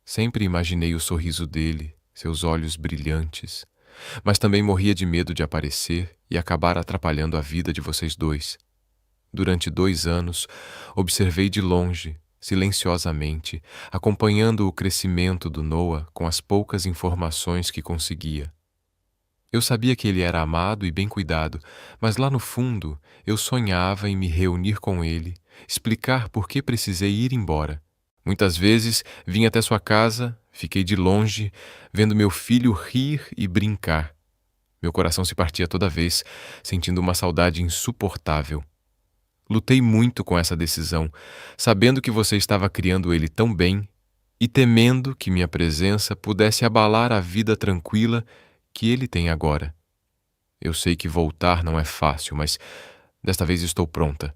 Sempre imaginei o sorriso dele, seus olhos brilhantes, mas também morria de medo de aparecer e acabar atrapalhando a vida de vocês dois. Durante 2 anos, observei de longe, silenciosamente, acompanhando o crescimento do Noah com as poucas informações que conseguia. Eu sabia que ele era amado e bem cuidado, mas lá no fundo eu sonhava em me reunir com ele, explicar por que precisei ir embora. Muitas vezes vim até sua casa, fiquei de longe, vendo meu filho rir e brincar. Meu coração se partia toda vez, sentindo uma saudade insuportável. Lutei muito com essa decisão, sabendo que você estava criando ele tão bem e temendo que minha presença pudesse abalar a vida tranquila que ele tem agora. Eu sei que voltar não é fácil, mas desta vez estou pronta.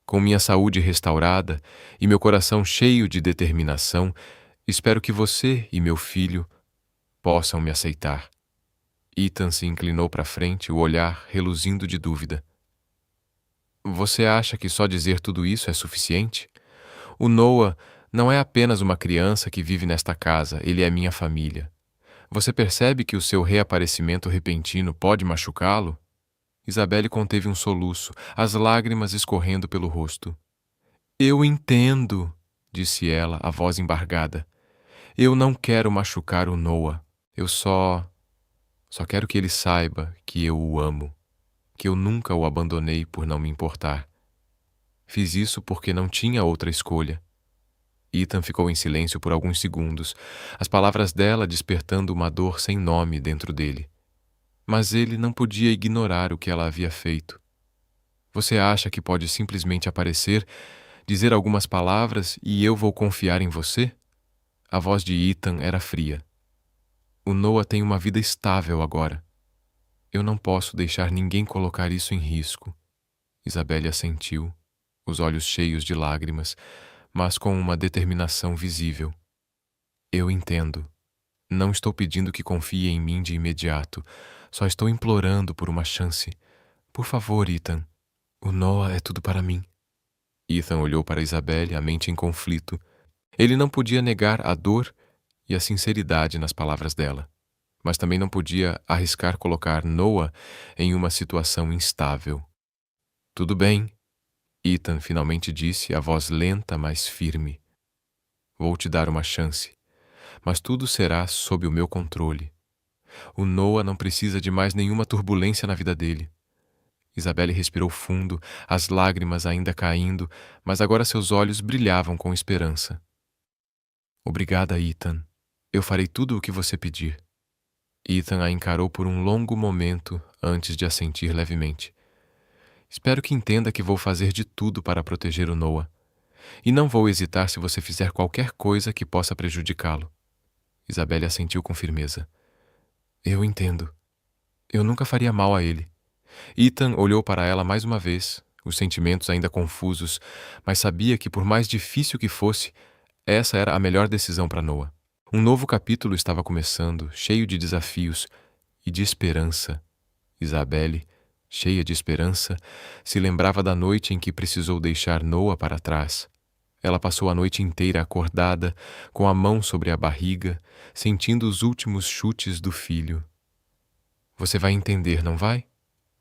Com minha saúde restaurada e meu coração cheio de determinação, espero que você e meu filho possam me aceitar. Ethan se inclinou para frente, o olhar reluzindo de dúvida. Você acha que só dizer tudo isso é suficiente? O Noah não é apenas uma criança que vive nesta casa, ele é minha família. Você percebe que o seu reaparecimento repentino pode machucá-lo? Isabelle conteve um soluço, as lágrimas escorrendo pelo rosto. Eu entendo, disse ela, a voz embargada. Eu não quero machucar o Noah. Eu só quero que ele saiba que eu o amo, que eu nunca o abandonei por não me importar. Fiz isso porque não tinha outra escolha. Ethan ficou em silêncio por alguns segundos, as palavras dela despertando uma dor sem nome dentro dele. Mas ele não podia ignorar o que ela havia feito. Você acha que pode simplesmente aparecer, dizer algumas palavras e eu vou confiar em você? A voz de Ethan era fria. O Noah tem uma vida estável agora. Eu não posso deixar ninguém colocar isso em risco. Isabelle assentiu, os olhos cheios de lágrimas, mas com uma determinação visível. Eu entendo. Não estou pedindo que confie em mim de imediato. Só estou implorando por uma chance. Por favor, Ethan. O Noah é tudo para mim. Ethan olhou para Isabelle, a mente em conflito. Ele não podia negar a dor e a sinceridade nas palavras dela, mas também não podia arriscar colocar Noah em uma situação instável. Tudo bem, Ethan finalmente disse, a voz lenta, mas firme. Vou te dar uma chance, mas tudo será sob o meu controle. O Noah não precisa de mais nenhuma turbulência na vida dele. Isabelle respirou fundo, as lágrimas ainda caindo, mas agora seus olhos brilhavam com esperança. Obrigada, Ethan. Eu farei tudo o que você pedir. Ethan a encarou por um longo momento antes de assentir levemente. Espero que entenda que vou fazer de tudo para proteger o Noah. E não vou hesitar se você fizer qualquer coisa que possa prejudicá-lo. Isabelle assentiu com firmeza. Eu entendo. Eu nunca faria mal a ele. Ethan olhou para ela mais uma vez, os sentimentos ainda confusos, mas sabia que por mais difícil que fosse, essa era a melhor decisão para Noah. Um novo capítulo estava começando, cheio de desafios e de esperança. Isabelle, cheia de esperança, se lembrava da noite em que precisou deixar Noah para trás. Ela passou a noite inteira acordada, com a mão sobre a barriga, sentindo os últimos chutes do filho. Você vai entender, não vai?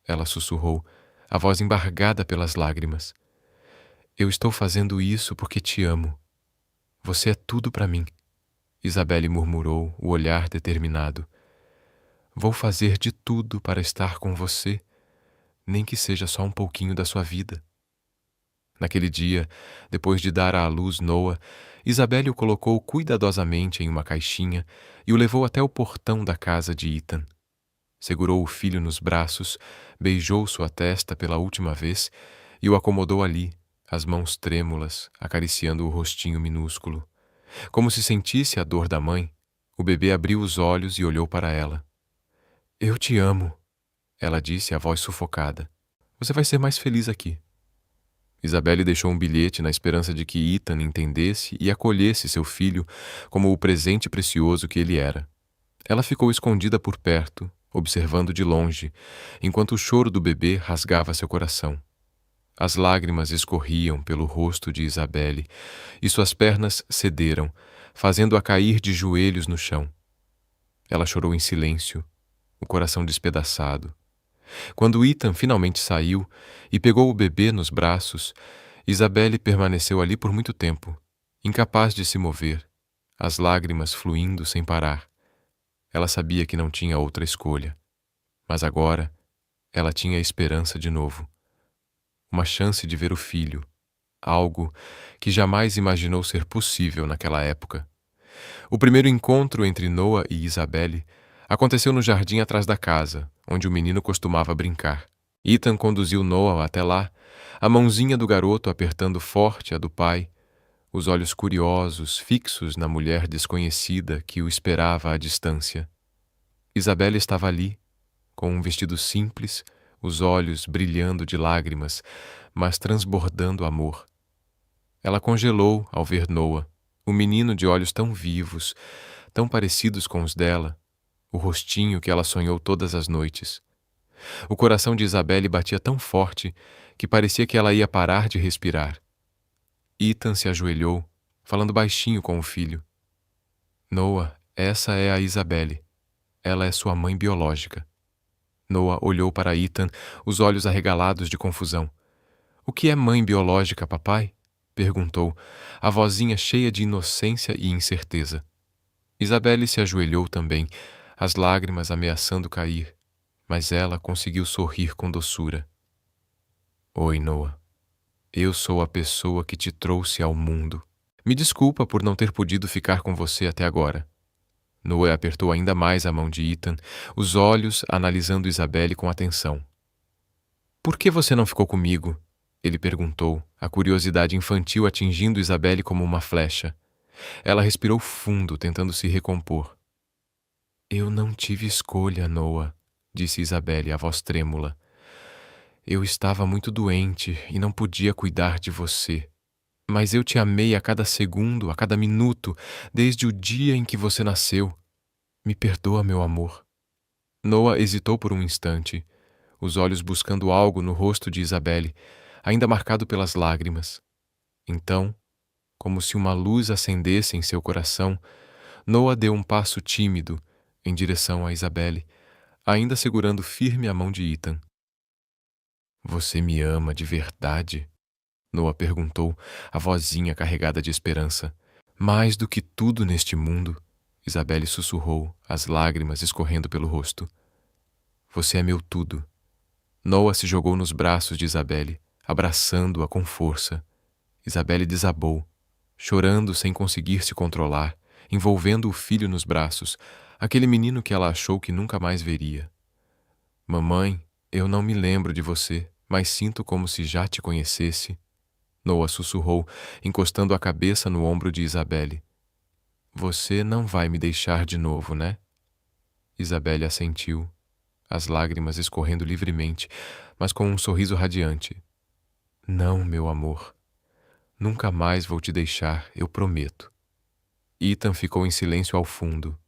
Ela sussurrou, a voz embargada pelas lágrimas. Eu estou fazendo isso porque te amo. Você é tudo para mim. Isabelle murmurou, o olhar determinado. Vou fazer de tudo para estar com você, nem que seja só um pouquinho da sua vida. Naquele dia, depois de dar à luz Noah, Isabelle o colocou cuidadosamente em uma caixinha e o levou até o portão da casa de Ethan. Segurou o filho nos braços, beijou sua testa pela última vez e o acomodou ali, as mãos trêmulas, acariciando o rostinho minúsculo. Como se sentisse a dor da mãe, o bebê abriu os olhos e olhou para ela. Eu te amo, ela disse, a voz sufocada. Você vai ser mais feliz aqui. Isabelle deixou um bilhete na esperança de que Ethan entendesse e acolhesse seu filho como o presente precioso que ele era. Ela ficou escondida por perto, observando de longe, enquanto o choro do bebê rasgava seu coração. As lágrimas escorriam pelo rosto de Isabelle e suas pernas cederam, fazendo-a cair de joelhos no chão. Ela chorou em silêncio, o coração despedaçado. Quando Ethan finalmente saiu e pegou o bebê nos braços, Isabelle permaneceu ali por muito tempo, incapaz de se mover, as lágrimas fluindo sem parar. Ela sabia que não tinha outra escolha, mas agora ela tinha esperança de novo. Uma chance de ver o filho, algo que jamais imaginou ser possível naquela época. O primeiro encontro entre Noah e Isabelle aconteceu no jardim atrás da casa, onde o menino costumava brincar. Ethan conduziu Noah até lá, a mãozinha do garoto apertando forte a do pai, os olhos curiosos fixos na mulher desconhecida que o esperava à distância. Isabelle estava ali, com um vestido simples, os olhos brilhando de lágrimas, mas transbordando amor. Ela congelou ao ver Noah, o menino de olhos tão vivos, tão parecidos com os dela, o rostinho que ela sonhou todas as noites. O coração de Isabelle batia tão forte que parecia que ela ia parar de respirar. Ethan se ajoelhou, falando baixinho com o filho. Noah, essa é a Isabelle. Ela é sua mãe biológica. Noah olhou para Ethan, os olhos arregalados de confusão. O que é mãe biológica, papai? Perguntou, a vozinha cheia de inocência e incerteza. Isabelle se ajoelhou também, as lágrimas ameaçando cair, mas ela conseguiu sorrir com doçura. Oi, Noah. Eu sou a pessoa que te trouxe ao mundo. Me desculpa por não ter podido ficar com você até agora. Noah apertou ainda mais a mão de Ethan, os olhos analisando Isabelle com atenção. Por que você não ficou comigo? Ele perguntou, a curiosidade infantil atingindo Isabelle como uma flecha. Ela respirou fundo, tentando se recompor. Eu não tive escolha, Noah. disse Isabelle, a voz trêmula. Eu estava muito doente e não podia cuidar de você. Mas eu te amei a cada segundo, a cada minuto, desde o dia em que você nasceu. Me perdoa, meu amor. Noah hesitou por um instante, os olhos buscando algo no rosto de Isabelle, ainda marcado pelas lágrimas. Então, como se uma luz acendesse em seu coração, Noah deu um passo tímido em direção a Isabelle, ainda segurando firme a mão de Ethan. Você me ama de verdade? Noah perguntou, a vozinha carregada de esperança. Mais do que tudo neste mundo, Isabelle sussurrou, as lágrimas escorrendo pelo rosto. Você é meu tudo. Noah se jogou nos braços de Isabelle, abraçando-a com força. Isabelle desabou, chorando sem conseguir se controlar, envolvendo o filho nos braços, aquele menino que ela achou que nunca mais veria. Mamãe, eu não me lembro de você, mas sinto como se já te conhecesse. Noah sussurrou, encostando a cabeça no ombro de Isabelle. Você não vai me deixar de novo, né? Isabelle assentiu, as lágrimas escorrendo livremente, mas com um sorriso radiante. Não, meu amor. Nunca mais vou te deixar, eu prometo. Ethan ficou em silêncio ao fundo,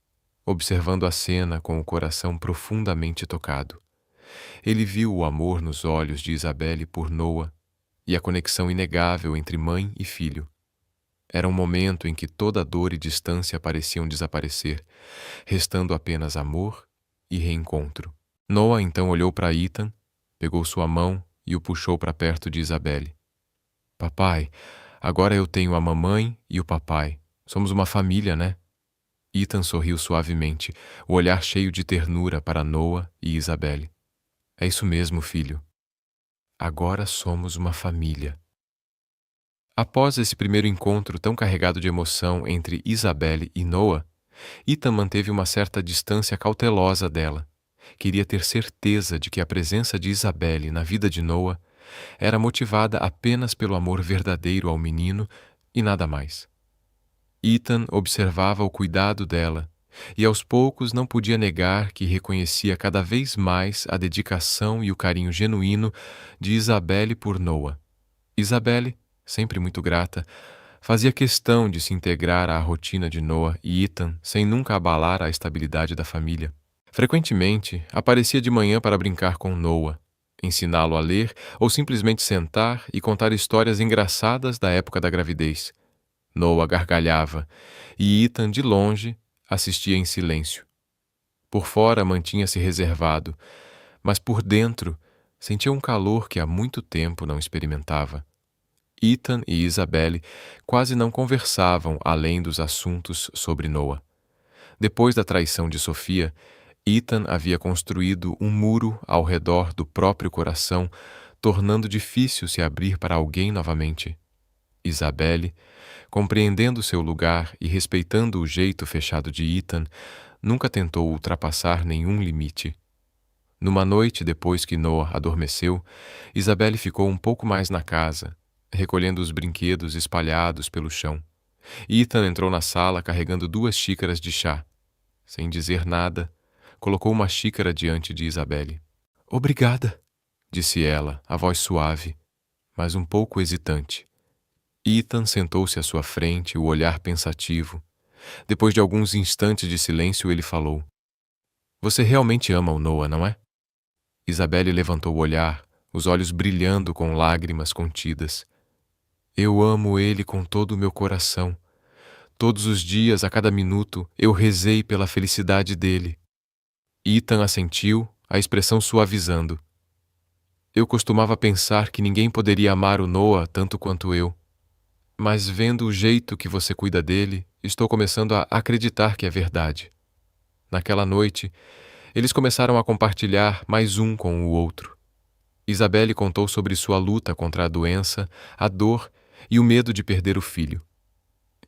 observando a cena com o coração profundamente tocado. Ele viu o amor nos olhos de Isabelle por Noah e a conexão inegável entre mãe e filho. Era um momento em que toda dor e distância pareciam desaparecer, restando apenas amor e reencontro. Noah então olhou para Ethan, pegou sua mão e o puxou para perto de Isabelle. Papai, agora eu tenho a mamãe e o papai. Somos uma família, né? Ethan sorriu suavemente, o olhar cheio de ternura para Noah e Isabelle. É isso mesmo, filho. Agora somos uma família. Após esse primeiro encontro tão carregado de emoção entre Isabelle e Noah, Ethan manteve uma certa distância cautelosa dela. Queria ter certeza de que a presença de Isabelle na vida de Noah era motivada apenas pelo amor verdadeiro ao menino e nada mais. Ethan observava o cuidado dela e aos poucos não podia negar que reconhecia cada vez mais a dedicação e o carinho genuíno de Isabelle por Noah. Isabelle, sempre muito grata, fazia questão de se integrar à rotina de Noah e Ethan sem nunca abalar a estabilidade da família. Frequentemente, aparecia de manhã para brincar com Noah, ensiná-lo a ler ou simplesmente sentar e contar histórias engraçadas da época da gravidez. Noah gargalhava e Ethan, de longe, assistia em silêncio. Por fora mantinha-se reservado, mas por dentro sentia um calor que há muito tempo não experimentava. Ethan e Isabelle quase não conversavam além dos assuntos sobre Noah. Depois da traição de Sofia, Ethan havia construído um muro ao redor do próprio coração, tornando difícil se abrir para alguém novamente. Isabelle, compreendendo seu lugar e respeitando o jeito fechado de Ethan, nunca tentou ultrapassar nenhum limite. Numa noite depois que Noah adormeceu, Isabelle ficou um pouco mais na casa, recolhendo os brinquedos espalhados pelo chão. Ethan entrou na sala carregando 2 xícaras de chá. Sem dizer nada, colocou uma xícara diante de Isabelle. Obrigada, disse ela, a voz suave, mas um pouco hesitante. Ethan sentou-se à sua frente, o olhar pensativo. Depois de alguns instantes de silêncio, ele falou. Você realmente ama o Noah, não é? Isabelle levantou o olhar, os olhos brilhando com lágrimas contidas. Eu amo ele com todo o meu coração. Todos os dias, a cada minuto, eu rezei pela felicidade dele. Ethan assentiu, a expressão suavizando. Eu costumava pensar que ninguém poderia amar o Noah tanto quanto eu. Mas vendo o jeito que você cuida dele, estou começando a acreditar que é verdade. Naquela noite, eles começaram a compartilhar mais um com o outro. Isabelle contou sobre sua luta contra a doença, a dor e o medo de perder o filho.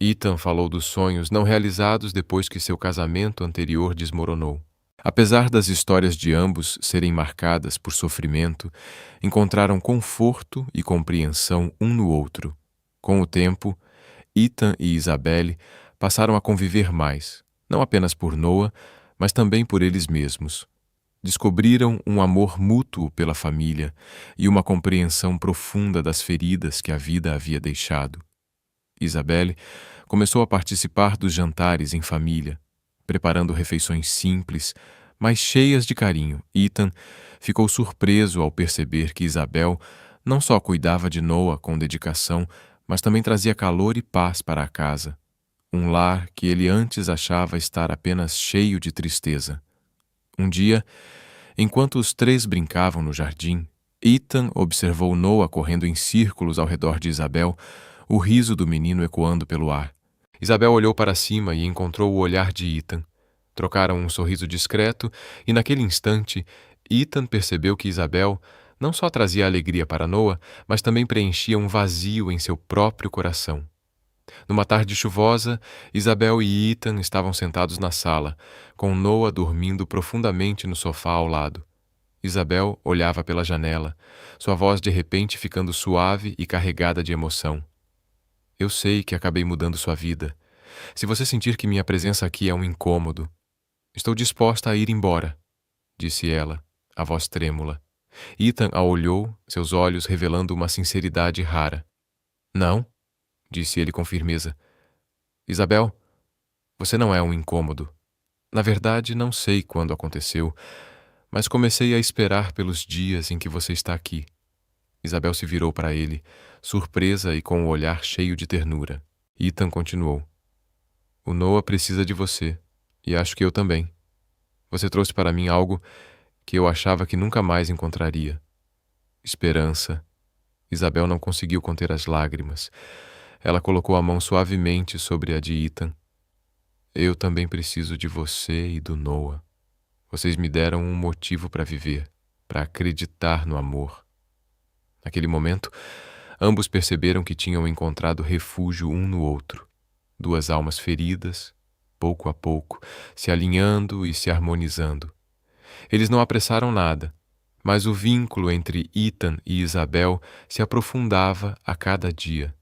Ethan falou dos sonhos não realizados depois que seu casamento anterior desmoronou. Apesar das histórias de ambos serem marcadas por sofrimento, encontraram conforto e compreensão um no outro. Com o tempo, Ethan e Isabelle passaram a conviver mais, não apenas por Noah, mas também por eles mesmos. Descobriram um amor mútuo pela família e uma compreensão profunda das feridas que a vida havia deixado. Isabelle começou a participar dos jantares em família, preparando refeições simples, mas cheias de carinho. Ethan ficou surpreso ao perceber que Isabel não só cuidava de Noah com dedicação, mas também trazia calor e paz para a casa, um lar que ele antes achava estar apenas cheio de tristeza. Um dia, enquanto os três brincavam no jardim, Ethan observou Noah correndo em círculos ao redor de Isabel, o riso do menino ecoando pelo ar. Isabel olhou para cima e encontrou o olhar de Ethan. Trocaram um sorriso discreto e, naquele instante, Ethan percebeu que Isabel não só trazia alegria para Noah, mas também preenchia um vazio em seu próprio coração. Numa tarde chuvosa, Isabel e Ethan estavam sentados na sala, com Noah dormindo profundamente no sofá ao lado. Isabel olhava pela janela, sua voz de repente ficando suave e carregada de emoção. Eu sei que acabei mudando sua vida. Se você sentir que minha presença aqui é um incômodo, estou disposta a ir embora, disse ela, a voz trêmula. Ethan a olhou, seus olhos revelando uma sinceridade rara. Não, disse ele com firmeza. Isabel, você não é um incômodo. Na verdade, não sei quando aconteceu, mas comecei a esperar pelos dias em que você está aqui. Isabel se virou para ele, surpresa e com o olhar cheio de ternura. Ethan continuou. O Noah precisa de você, e acho que eu também. Você trouxe para mim algo que eu achava que nunca mais encontraria. Esperança. Isabel não conseguiu conter as lágrimas. Ela colocou a mão suavemente sobre a de Ethan. Eu também preciso de você e do Noah. Vocês me deram um motivo para viver, para acreditar no amor. Naquele momento, ambos perceberam que tinham encontrado refúgio um no outro. Duas almas feridas, pouco a pouco, se alinhando e se harmonizando. Eles não apressaram nada, mas o vínculo entre Ethan e Isabel se aprofundava a cada dia.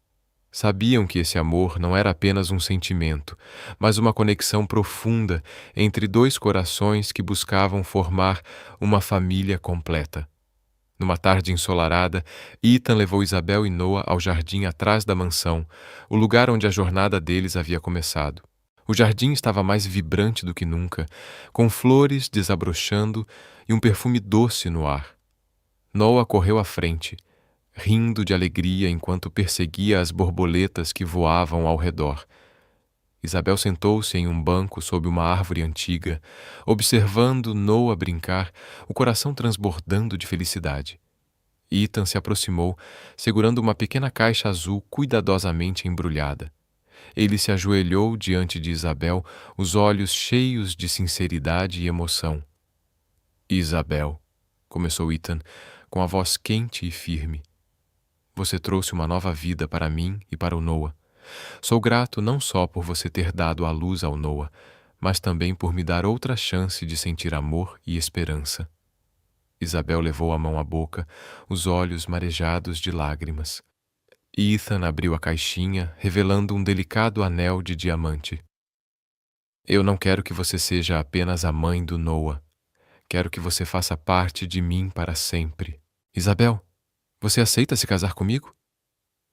Sabiam que esse amor não era apenas um sentimento, mas uma conexão profunda entre dois corações que buscavam formar uma família completa. Numa tarde ensolarada, Ethan levou Isabel e Noah ao jardim atrás da mansão, o lugar onde a jornada deles havia começado. O jardim estava mais vibrante do que nunca, com flores desabrochando e um perfume doce no ar. Noah correu à frente, rindo de alegria enquanto perseguia as borboletas que voavam ao redor. Isabel sentou-se em um banco sob uma árvore antiga, observando Noah brincar, o coração transbordando de felicidade. Ethan se aproximou, segurando uma pequena caixa azul cuidadosamente embrulhada. Ele se ajoelhou diante de Isabel, os olhos cheios de sinceridade e emoção. Isabel, começou Ethan, com a voz quente e firme. Você trouxe uma nova vida para mim e para o Noah. Sou grato não só por você ter dado a luz ao Noah, mas também por me dar outra chance de sentir amor e esperança. Isabel levou a mão à boca, os olhos marejados de lágrimas. Ethan abriu a caixinha, revelando um delicado anel de diamante. Eu não quero que você seja apenas a mãe do Noah. Quero que você faça parte de mim para sempre. Isabel, você aceita se casar comigo?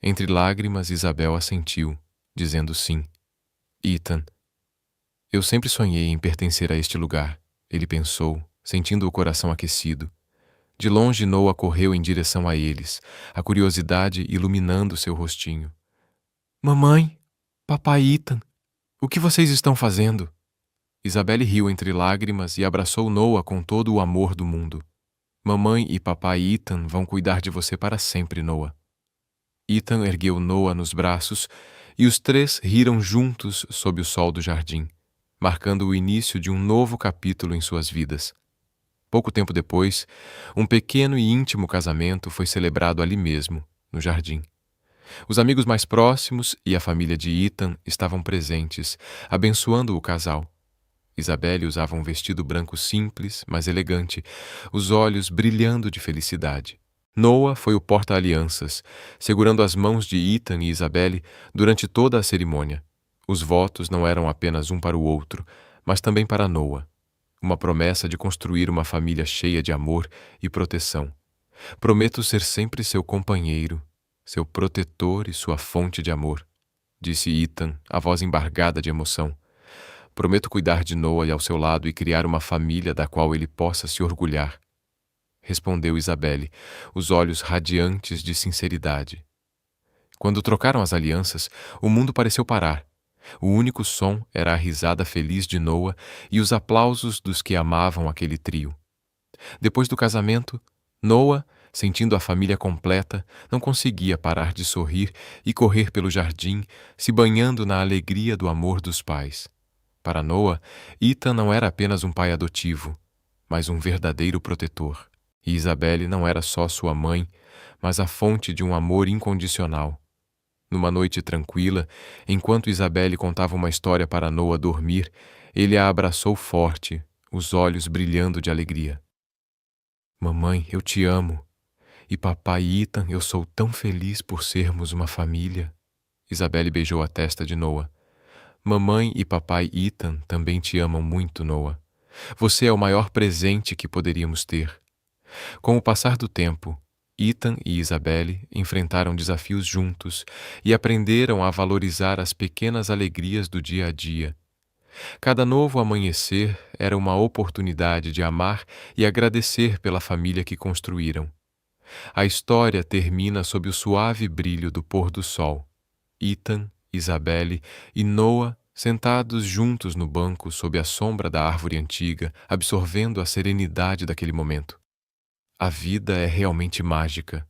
Entre lágrimas, Isabel assentiu, dizendo sim. Ethan, eu sempre sonhei em pertencer a este lugar, ele pensou, sentindo o coração aquecido. De longe, Noah correu em direção a eles, a curiosidade iluminando seu rostinho. Mamãe, papai Ethan, o que vocês estão fazendo? Isabelle riu entre lágrimas e abraçou Noah com todo o amor do mundo. Mamãe e papai Ethan vão cuidar de você para sempre, Noah. Ethan ergueu Noah nos braços e os três riram juntos sob o sol do jardim, marcando o início de um novo capítulo em suas vidas. Pouco tempo depois, um pequeno e íntimo casamento foi celebrado ali mesmo, no jardim. Os amigos mais próximos e a família de Ethan estavam presentes, abençoando o casal. Isabelle usava um vestido branco simples, mas elegante, os olhos brilhando de felicidade. Noah foi o porta-alianças, segurando as mãos de Ethan e Isabelle durante toda a cerimônia. Os votos não eram apenas um para o outro, mas também para Noah. uma promessa de construir uma família cheia de amor e proteção. Prometo ser sempre seu companheiro, seu protetor e sua fonte de amor, disse Ethan, a voz embargada de emoção. Prometo cuidar de Noah ao seu lado e criar uma família da qual ele possa se orgulhar, respondeu Isabelle, os olhos radiantes de sinceridade. Quando trocaram as alianças, o mundo pareceu parar. O único som era a risada feliz de Noah e os aplausos dos que amavam aquele trio. Depois do casamento, Noah, sentindo a família completa, não conseguia parar de sorrir e correr pelo jardim, se banhando na alegria do amor dos pais. Para Noah, Ethan não era apenas um pai adotivo, mas um verdadeiro protetor. E Isabelle não era só sua mãe, mas a fonte de um amor incondicional. Numa noite tranquila, enquanto Isabelle contava uma história para Noah dormir, ele a abraçou forte, os olhos brilhando de alegria. Mamãe, eu te amo. E papai Ethan, eu sou tão feliz por sermos uma família. Isabelle beijou a testa de Noah. Mamãe e papai Ethan também te amam muito, Noah. Você é o maior presente que poderíamos ter. Com o passar do tempo, Ethan e Isabelle enfrentaram desafios juntos e aprenderam a valorizar as pequenas alegrias do dia a dia. Cada novo amanhecer era uma oportunidade de amar e agradecer pela família que construíram. A história termina sob o suave brilho do pôr do sol. Ethan, Isabelle e Noah sentados juntos no banco sob a sombra da árvore antiga, absorvendo a serenidade daquele momento. A vida é realmente mágica,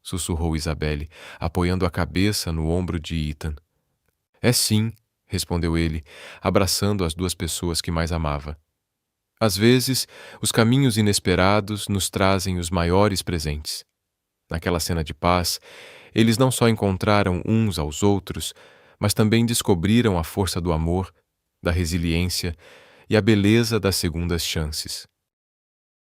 sussurrou Isabelle, apoiando a cabeça no ombro de Ethan. É sim, respondeu ele, abraçando as duas pessoas que mais amava. Às vezes, os caminhos inesperados nos trazem os maiores presentes. Naquela cena de paz, eles não só encontraram uns aos outros, mas também descobriram a força do amor, da resiliência e a beleza das segundas chances.